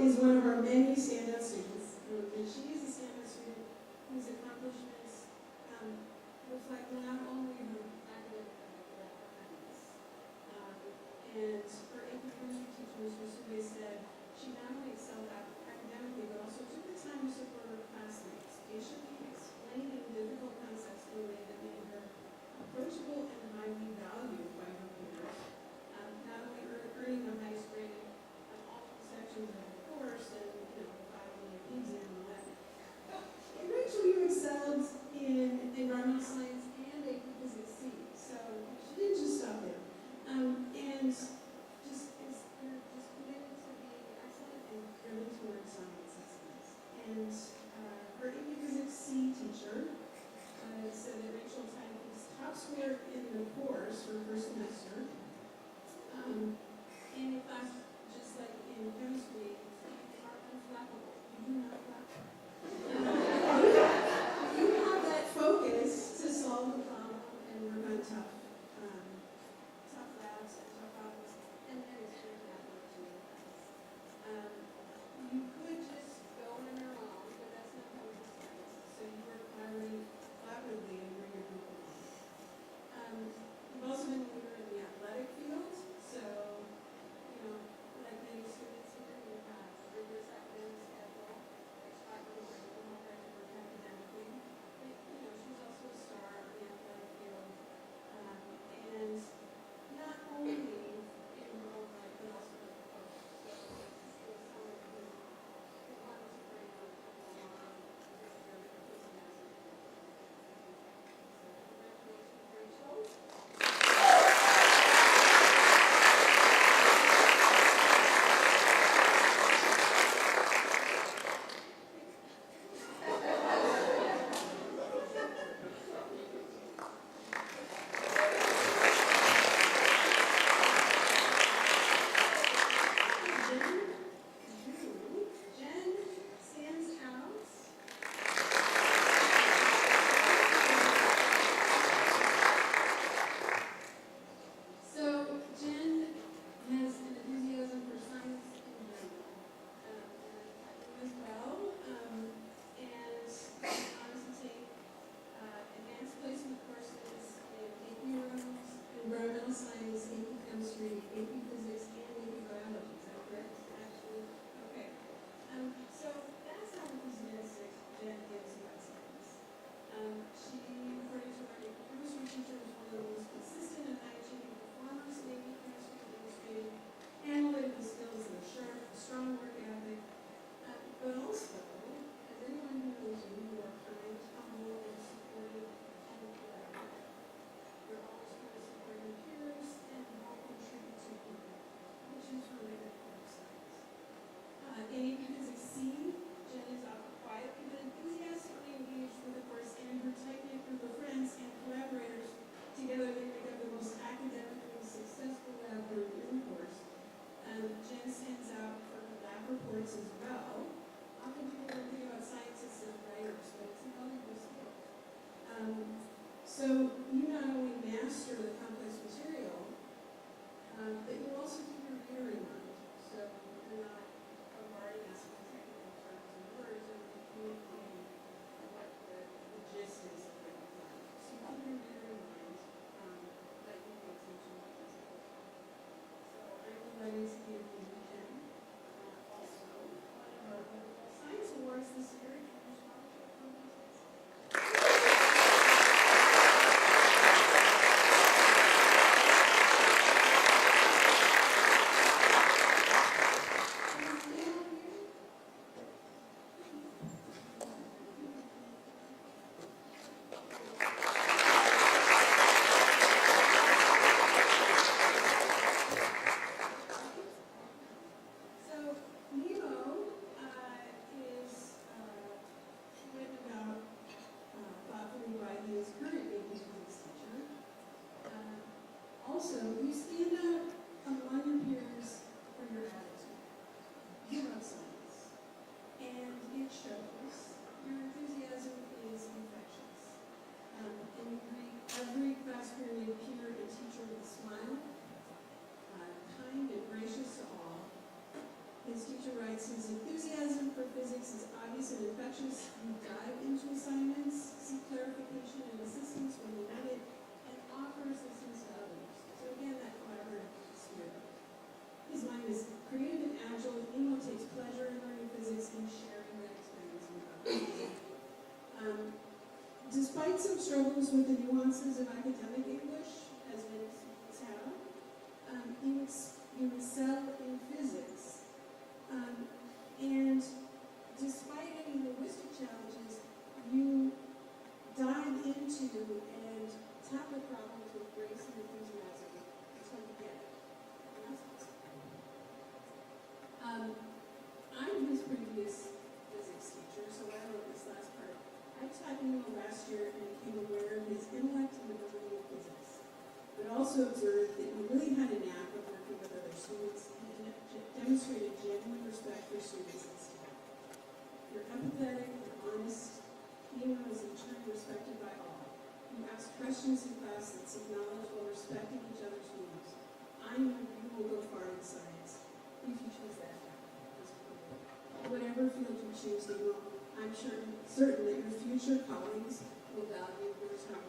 is one of our many standout students, and she is a standout student whose accomplishments reflect not only her academic ability but her kindness. And her AP chemistry teacher, Mr. Sube, said she not only excelled academically but also took the time to support her classmates, patiently explaining difficult concepts in a way that made her approachable and highly valued by her peers. Not only earning the highest grade on all sections of the course and, filing the exam and all that. And Rachel, you excelled in environmental science and AP Physics C, so she didn't just stop there. And just classrooms with the nuances of academic English, as many students have. You excel in physics. And despite any linguistic challenges, you dive into and tackle problems with grace and enthusiasm until you get it. And that's awesome. I'm his previous physics teacher, so I wrote this last part. I taught him last year and became aware of his intellect and ability in physics, but also observed that he really had a knack of working with other students and demonstrated genuine respect for students and staff. You're empathetic, you're honest, he was in turn respected by all. You ask questions in class that seek knowledge while respecting each other's views. I know you will go far in science, if you choose that path. Whatever field you choose, I'm certain that your future colleagues will value your time.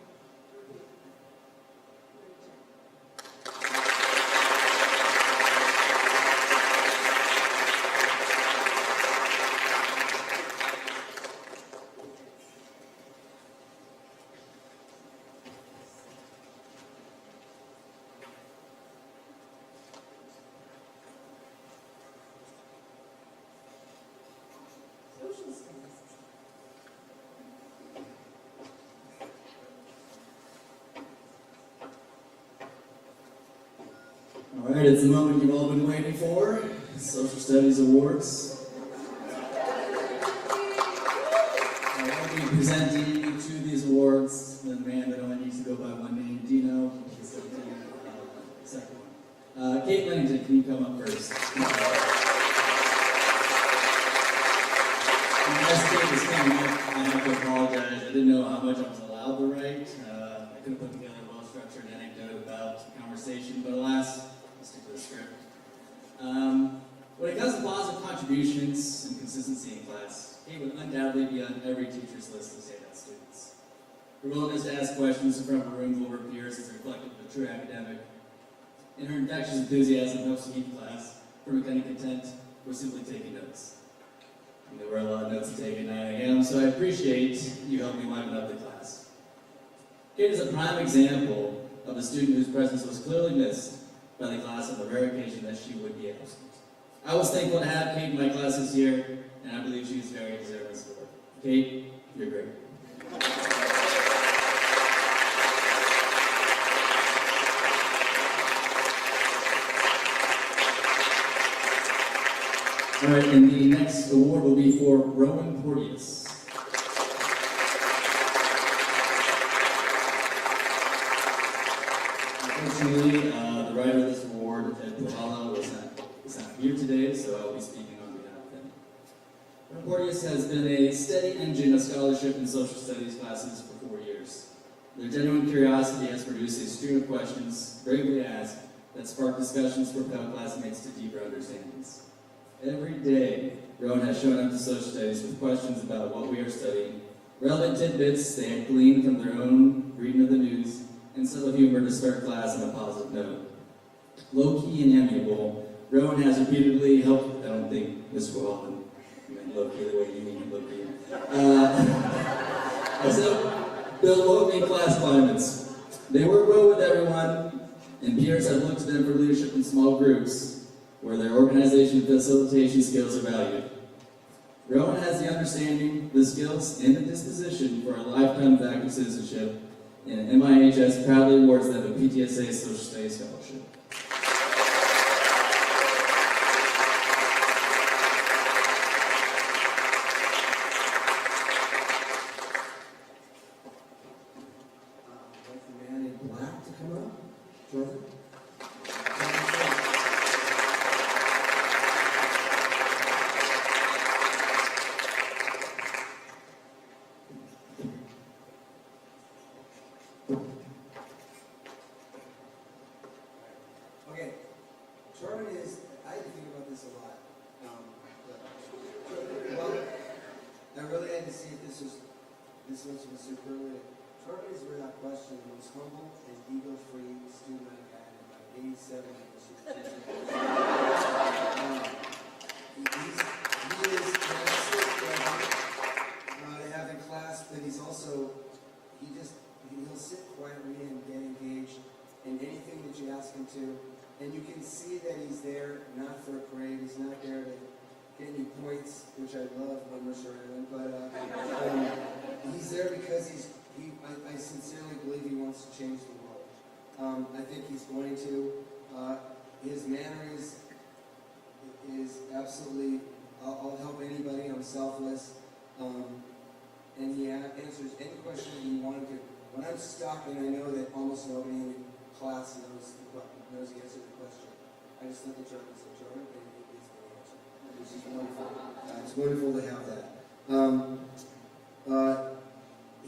Social studies. All right, it's the moment you've all been waiting for, Social Studies Awards. I'll be presenting each of these awards, the man that only needs to go by one name, Dino, is the second one. Kate Lennington, can you come up first? As Kate was coming up, I have to apologize. I didn't know how much I was allowed to write. I could have put together a well-structured anecdote about conversation, but alas, I'll stick to the script. When it comes to positive contributions and consistency in class, Kate would undoubtedly be on every teacher's list of standout students. Her willingness to ask questions in front of a room full of her peers is reflective of a true academic, and her infectious enthusiasm helps to keep class from becoming content or simply taking notes. There were a lot of notes to take at 9 a.m., so I appreciate you helping me liven up the class. Kate is a prime example of a student whose presence was clearly missed by the class on the rare occasion that she would be absent. I was thankful to have Kate in my class this year, and I believe she is very deserving of support. Kate, you're great. All right, and the next award will be for Rowan Porteous. Unfortunately, the writer of this award, Ed Puala, is not here today, so I will be speaking on behalf of him. Rowan Porteous has been a steady engine of scholarship and social studies classes for 4 years. Their genuine curiosity has produced a string of questions, bravely asked, that spark discussions for fellow classmates to deeper understandings. Every day, Rowan has shown up to social studies with questions about what we are studying, relevant tidbits they have gleaned from their own reading of the news, and subtle humor to start class on a positive note. Low-key and amiable, Rowan has repeatedly helped, I don't think Mr. Walden meant low-key the way you mean low-key, also build welcoming class climates. They work well with everyone, and peers have looked to them for leadership in small groups, where their organization and facilitation skills are valued. Rowan has the understanding, the skills, and the disposition for a lifetime of active citizenship, and MIHS proudly awards them a PTSA Social Studies Scholarship. I'd like the man in black to come up. Jordan? Okay, Jordan is, I had to think about this a lot. Well, I really had to see if this was superlative. Jordan is without question the most humble and ego-free student I've had in my 87 English teaching. He is absolutely to have in class, but he's also, he he's going to. His manner is absolutely, I'll help anybody, I'm selfless. And he answers any question that you want to. When I'm stuck and I know that almost nobody in the class knows the answer to the question, I just look at John and say, Jordan, and he gives me the answer. Which is wonderful. It's wonderful to have that.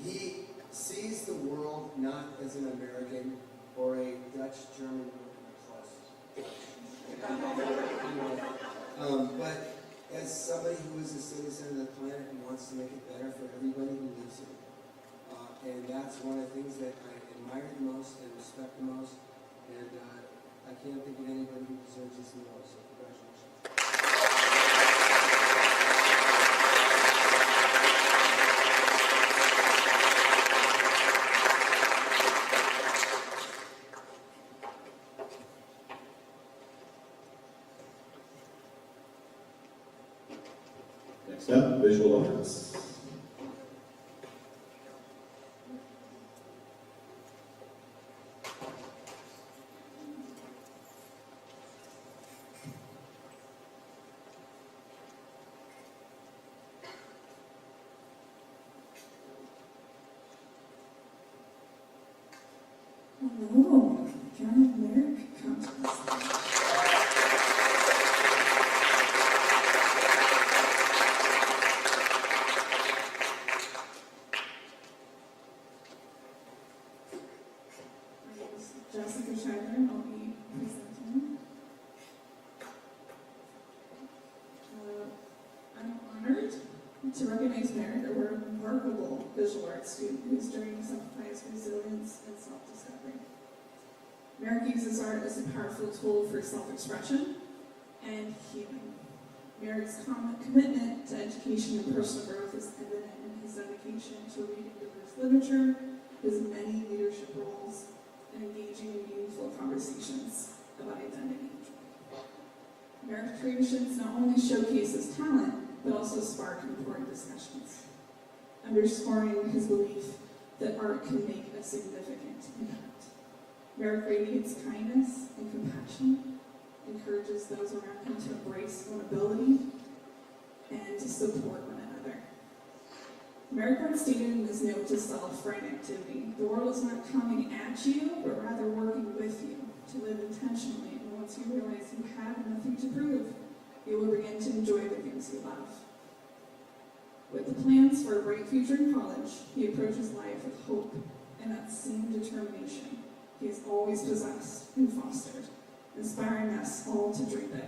He sees the world not as an American or a Dutch, German, but as somebody who is a citizen of the planet and wants to make it better for everybody who lives here. And that's one of the things that I admire the most and respect the most. And I can't think of anybody who deserves this more, so congratulations. Next up, visual arts. Hello, can I have Merrick come to the stage? My name is Jessica Schuyler, and I'll be presenting. I'm honored to recognize Merrick, a remarkable visual arts student whose journey exemplifies resilience and self-discovery. Merrick uses art as a powerful tool for self-expression and healing. Merrick's commitment to education and personal growth is evident in his dedication to reading diverse literature, his many leadership roles, and engaging in meaningful conversations about identity. Merrick's creations not only showcase his talent, but also spark important discussions, underscoring his belief that art can make a significant impact. Merrick radiates kindness and compassion, encourages those around him to embrace vulnerability, and to support one another. Merrick once stated in his note to self for an activity, the world is not coming at you, but rather working with you to live intentionally, and once you realize you have nothing to prove, you will begin to enjoy the things you love. With the plans for a bright future in college, he approaches life with hope and that same determination he has always possessed and fostered, inspiring us all to dream big.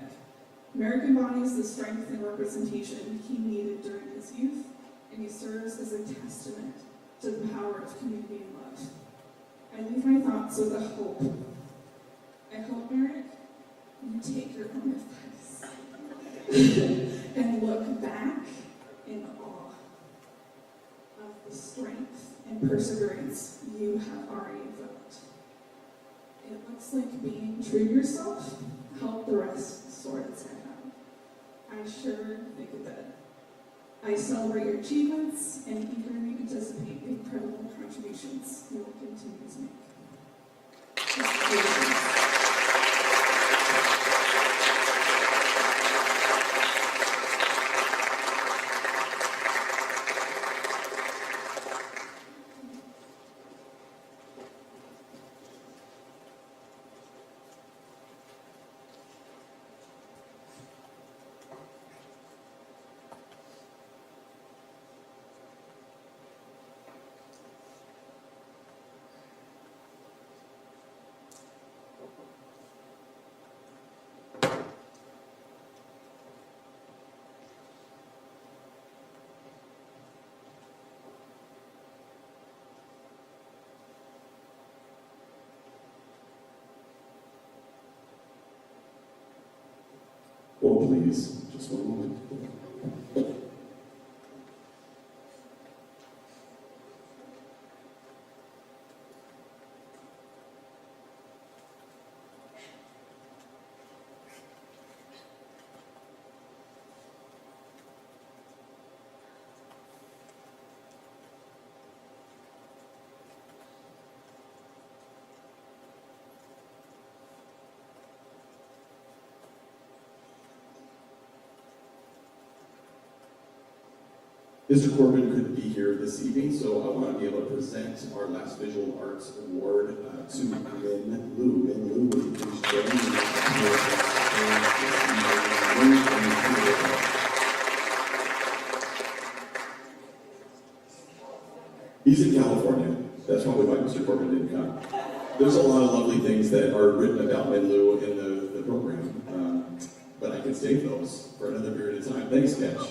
Merrick embodies the strength and representation he needed during his youth, and he serves as a testament to the power of community and love. I leave my thoughts with a hope. I hope, Merrick, you take your own advice and look back in awe of the strength and perseverance you have already evoked. It looks like being true to yourself helped the rest sort its head out. I sure think it did. I celebrate your achievements and eagerly anticipate the incredible contributions you will continue to make. Hold, please, just one moment. Mr. Corbin couldn't be here this evening, so I want to be able to present our last Visual Arts Award to Min Lu. Min Lu, will you please join me? He's in California. That's probably why Mr. Corbin didn't come. There's a lot of lovely things that are written about Min Lu in the program, but I can save those for another period of time. Thanks, Cash.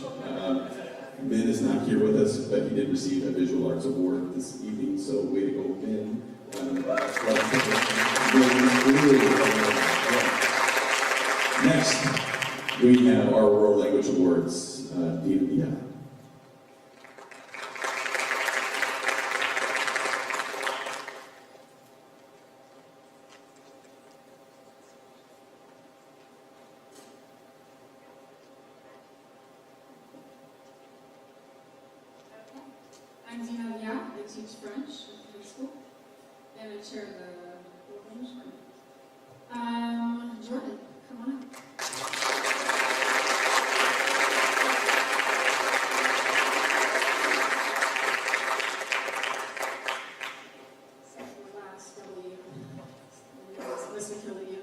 Min is not here with us, but he did receive a Visual Arts Award this evening, so way to go, Min. Next, we have our World Language Awards. Dina Villa. I'm Dina Villa. I teach French at the high school, and I chair the World Language Department. Jordan, come on up. Second to last, W. Must be killing you.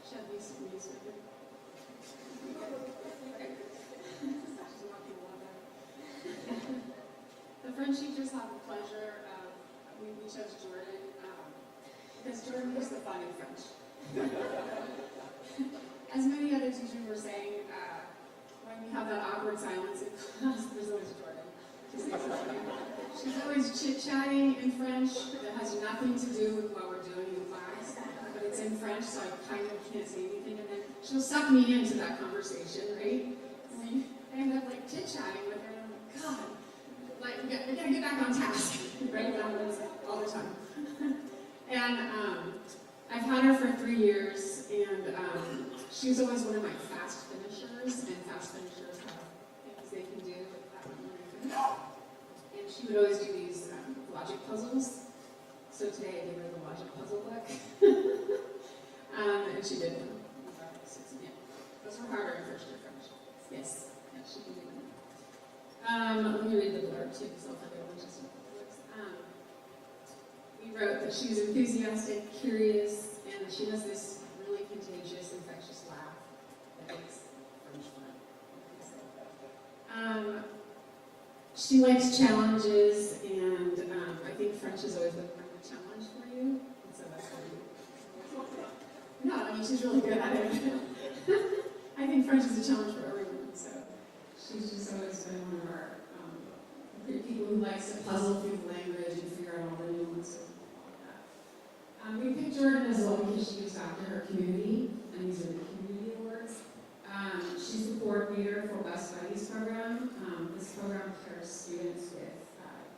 Should be some music. The French teachers have the pleasure of, we chose Jordan because Jordan is the fun in French. As many other teachers were saying, when we have that awkward silence in class, there's always Jordan. She's always chit-chatting in French that has nothing to do with what we're doing in class, but it's in French, so I kind of can't say anything, and then she'll suck me into that conversation, right? And I end up like chit-chatting with her, and I'm like, God, like, we gotta get back on task, right? All the time. And I've had her for 3 years, and she's always one of my fast finishers, and fast finishers have things they can do with that one. And she would always do these logic puzzles. So today I gave her the logic puzzle book. And she did one. Yeah. Those were harder in first year French. Yes, yeah, she can do them. Let me read the blurb too, because I'll forget what just we wrote that she's enthusiastic, curious, and she has this really contagious, infectious laugh that makes French fun. She likes challenges, and I think French has always been kind of a challenge for you, and so that's why you... No, I mean, she's really good at it. I think French is a challenge for everyone, so she's just always been one of our people who likes to puzzle through the language and figure out all the nuances and all of that. We picked Jordan as well because she gives back to her community, and these are the community awards. She's the coordinator for Best Buddies program. This program pairs students with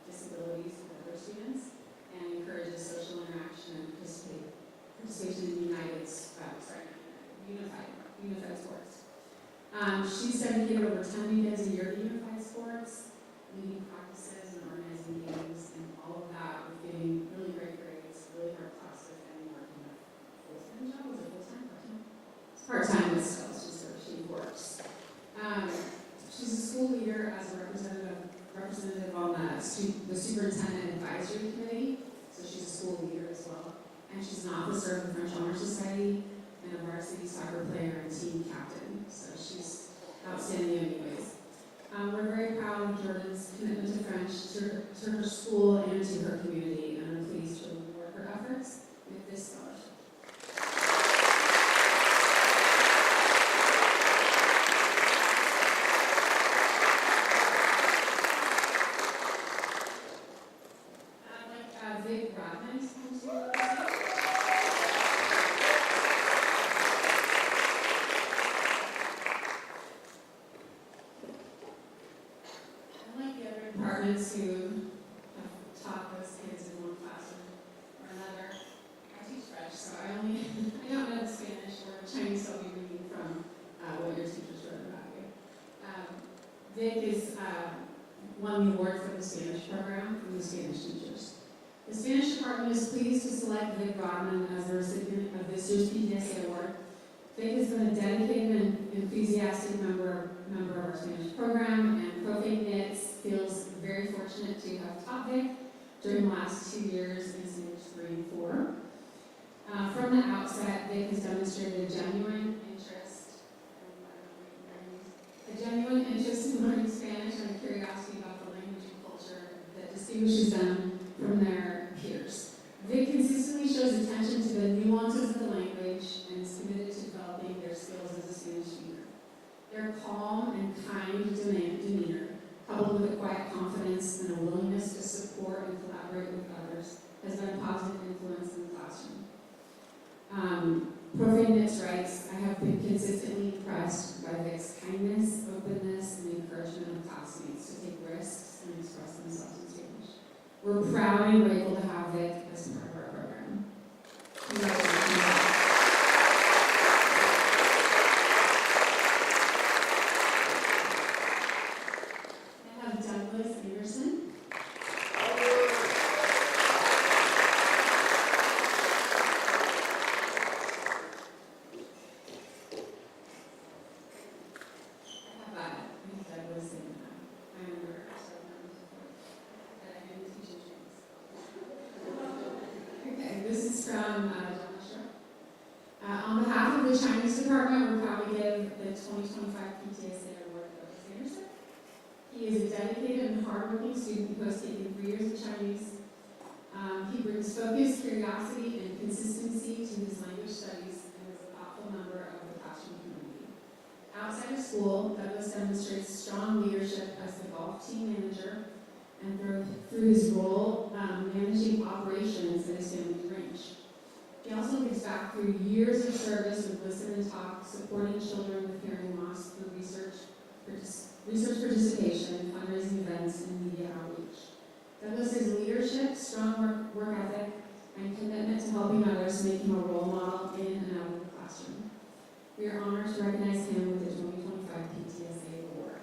disabilities with other students and encourages social interaction and participation in unified sports. She's dedicated over 10 weekends a year to unified sports, leading practices and organizing games, and all of that with getting really great grades, really hard classes, and working a full-time job. Was it full-time? Part-time? It's part-time, but still, it's just she works. She's a school leader as a representative on the superintendent advisory committee, so she's a school leader as well. And she's an officer of the French Honor Society and a varsity soccer player and team captain, so she's outstanding anyways. We're very proud of Jordan's commitment to French, to her school, and to her community, and I'm pleased to reward her efforts with this scholarship. I'd like Vic Rodman to come to you. Departments who have taught those kids in one classroom or another. I teach French, so I don't know Spanish or Chinese, so I'll be reading from what your teachers wrote about you. Vic is won the award for the Spanish program from the Spanish teachers. The Spanish department is pleased to select Vic Rodman as the recipient of this year's PTSA award. Vic has been a dedicated and enthusiastic member of our Spanish program and Profane Knits feels very fortunate to have taught Vic during the last 2 years in stage 3 and 4. From the outset, Vic has demonstrated a genuine interest in learning Spanish and a curiosity about the language and culture that distinguishes them from their peers. Vic consistently shows attention to the nuances of the language and is committed to developing their skills as a Spanish speaker. Their calm and kind demeanor, coupled with a quiet confidence and a willingness to support and collaborate with others, has been a positive influence in the classroom. Profane Knits writes, I have been consistently impressed by Vic's kindness, openness, and encouragement of classmates to take risks and express themselves in Spanish. We're proud and grateful to have Vic as part of our program. Congratulations. I have Douglas Anderson. From on behalf of the Chinese department, we're proud to give the 2025 PTSA award to Douglas Anderson. He is a dedicated and hardworking student who has taken 3 years of Chinese. He brings focus, curiosity, and consistency to his language studies and is a thoughtful member of the classroom community. Outside of school, Douglas demonstrates strong leadership as the golf team manager and through his role managing operations at his family's ranch. He also gives back through years of service with Listen and Talk, supporting children with hearing loss through research participation, fundraising events, and media outreach. Douglas's leadership, strong work ethic, and commitment to helping others make him a role model in and out of the classroom. We are honored to recognize him with the 2025 PTSA Award.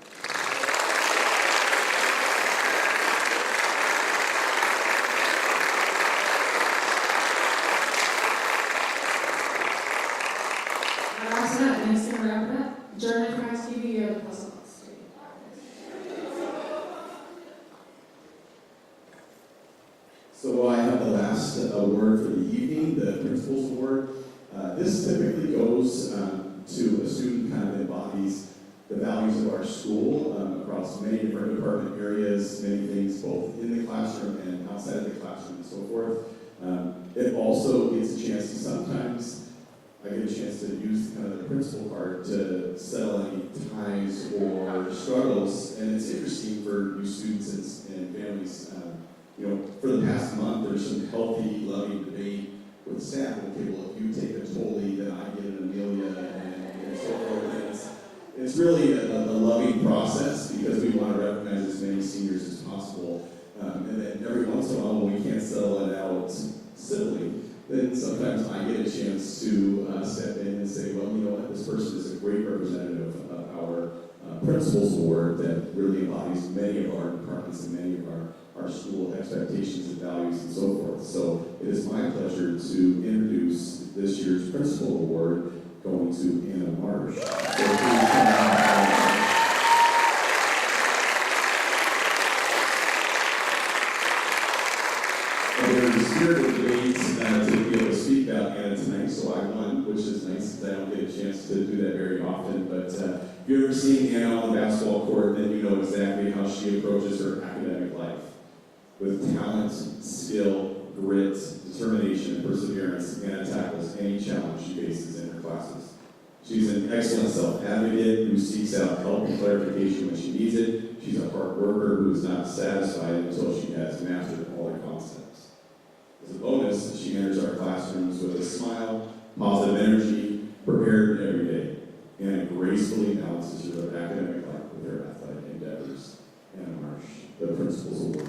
Next to wrap it up, German for housekeeping, you have the puzzle box. So I have the last award for the evening, the Principal's Award. This typically goes to a student kind of embodies the values of our school across many different department areas, many things both in the classroom and outside of the classroom and so forth. It also gets a chance to sometimes I get a chance to use kind of the principal card to settle any ties or struggles, and it's interesting for new students and families. For the past month, there's some healthy, loving debate with staff. Okay, well, if you take a Tolly, then I get an Amelia, and so forth. And it's really a loving process because we want to recognize as many seniors as possible. And then every once in a while, when we can't settle it out civilly, then sometimes I get a chance to step in and say, well, you know what, this person is a great representative of our Principal's Award that really embodies many of our departments and many of our school expectations and values and so forth. So it is my pleasure to introduce this year's Principal Award going to Anna Marsh. So please come out. There is spirited debate to be able to speak about Anna tonight, so I won, which is nice because I don't get a chance to do that very often. But if you've ever seen Anna on the basketball court, then you know exactly how she approaches her academic life. With talent, skill, grit, determination, and perseverance, Anna tackles any challenge she faces in her classes. She's an excellent self-advocate who seeks out help and clarification when she needs it. She's a hard worker who is not satisfied until she has mastered all her concepts. As a bonus, she enters our classrooms with a smile, positive energy, prepared every day, and gracefully balances her academic life with her athletic endeavors. Anna Marsh, the Principal's Award.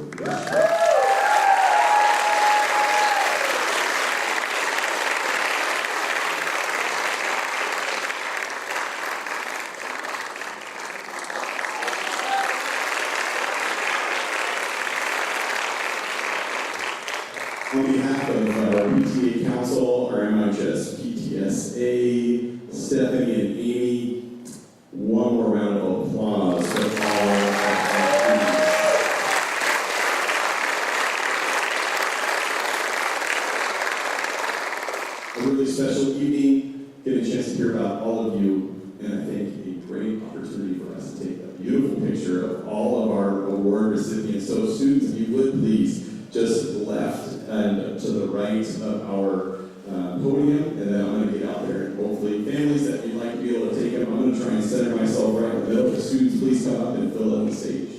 On behalf of our PTA Council, our MHS PTSA, Stephanie and Amy, One more round of applause for all of our students. A really special evening, getting a chance to hear about all of you, and I think a great opportunity for us to take a beautiful picture of all of our award recipients. So students, if you would please, just left and to the right of our podium, and then I'm going to get out there and hopefully families that you'd like to be able to take them, I'm going to try and center myself right in the middle. The students, please come up and fill up the stage.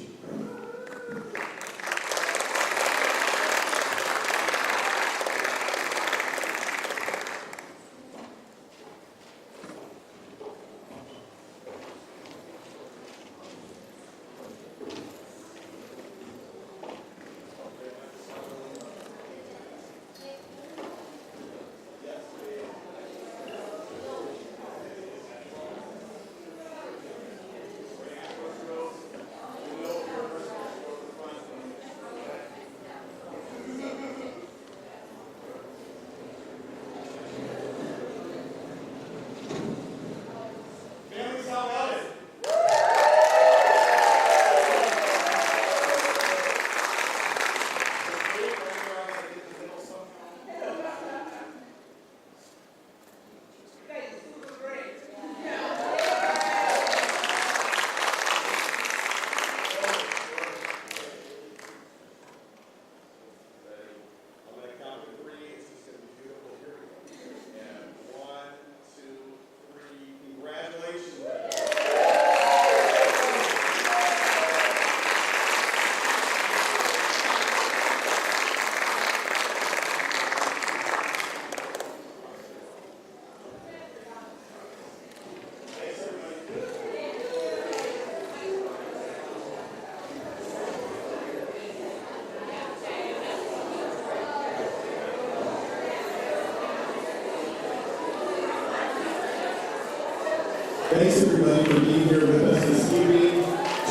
Thanks everybody for being here with us this evening.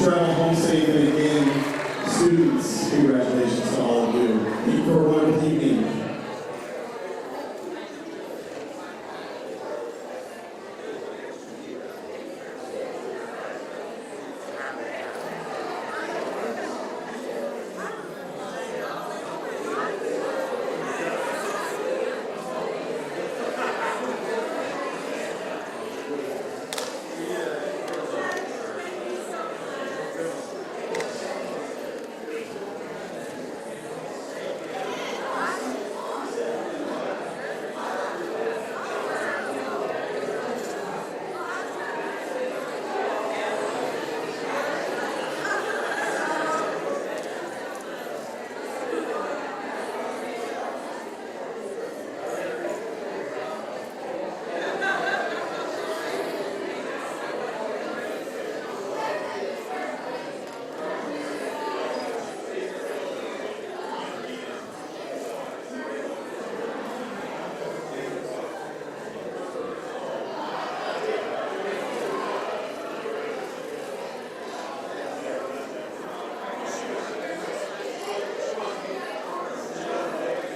Travel home safe, and again, students, congratulations to all of you. Thank you for a wonderful evening.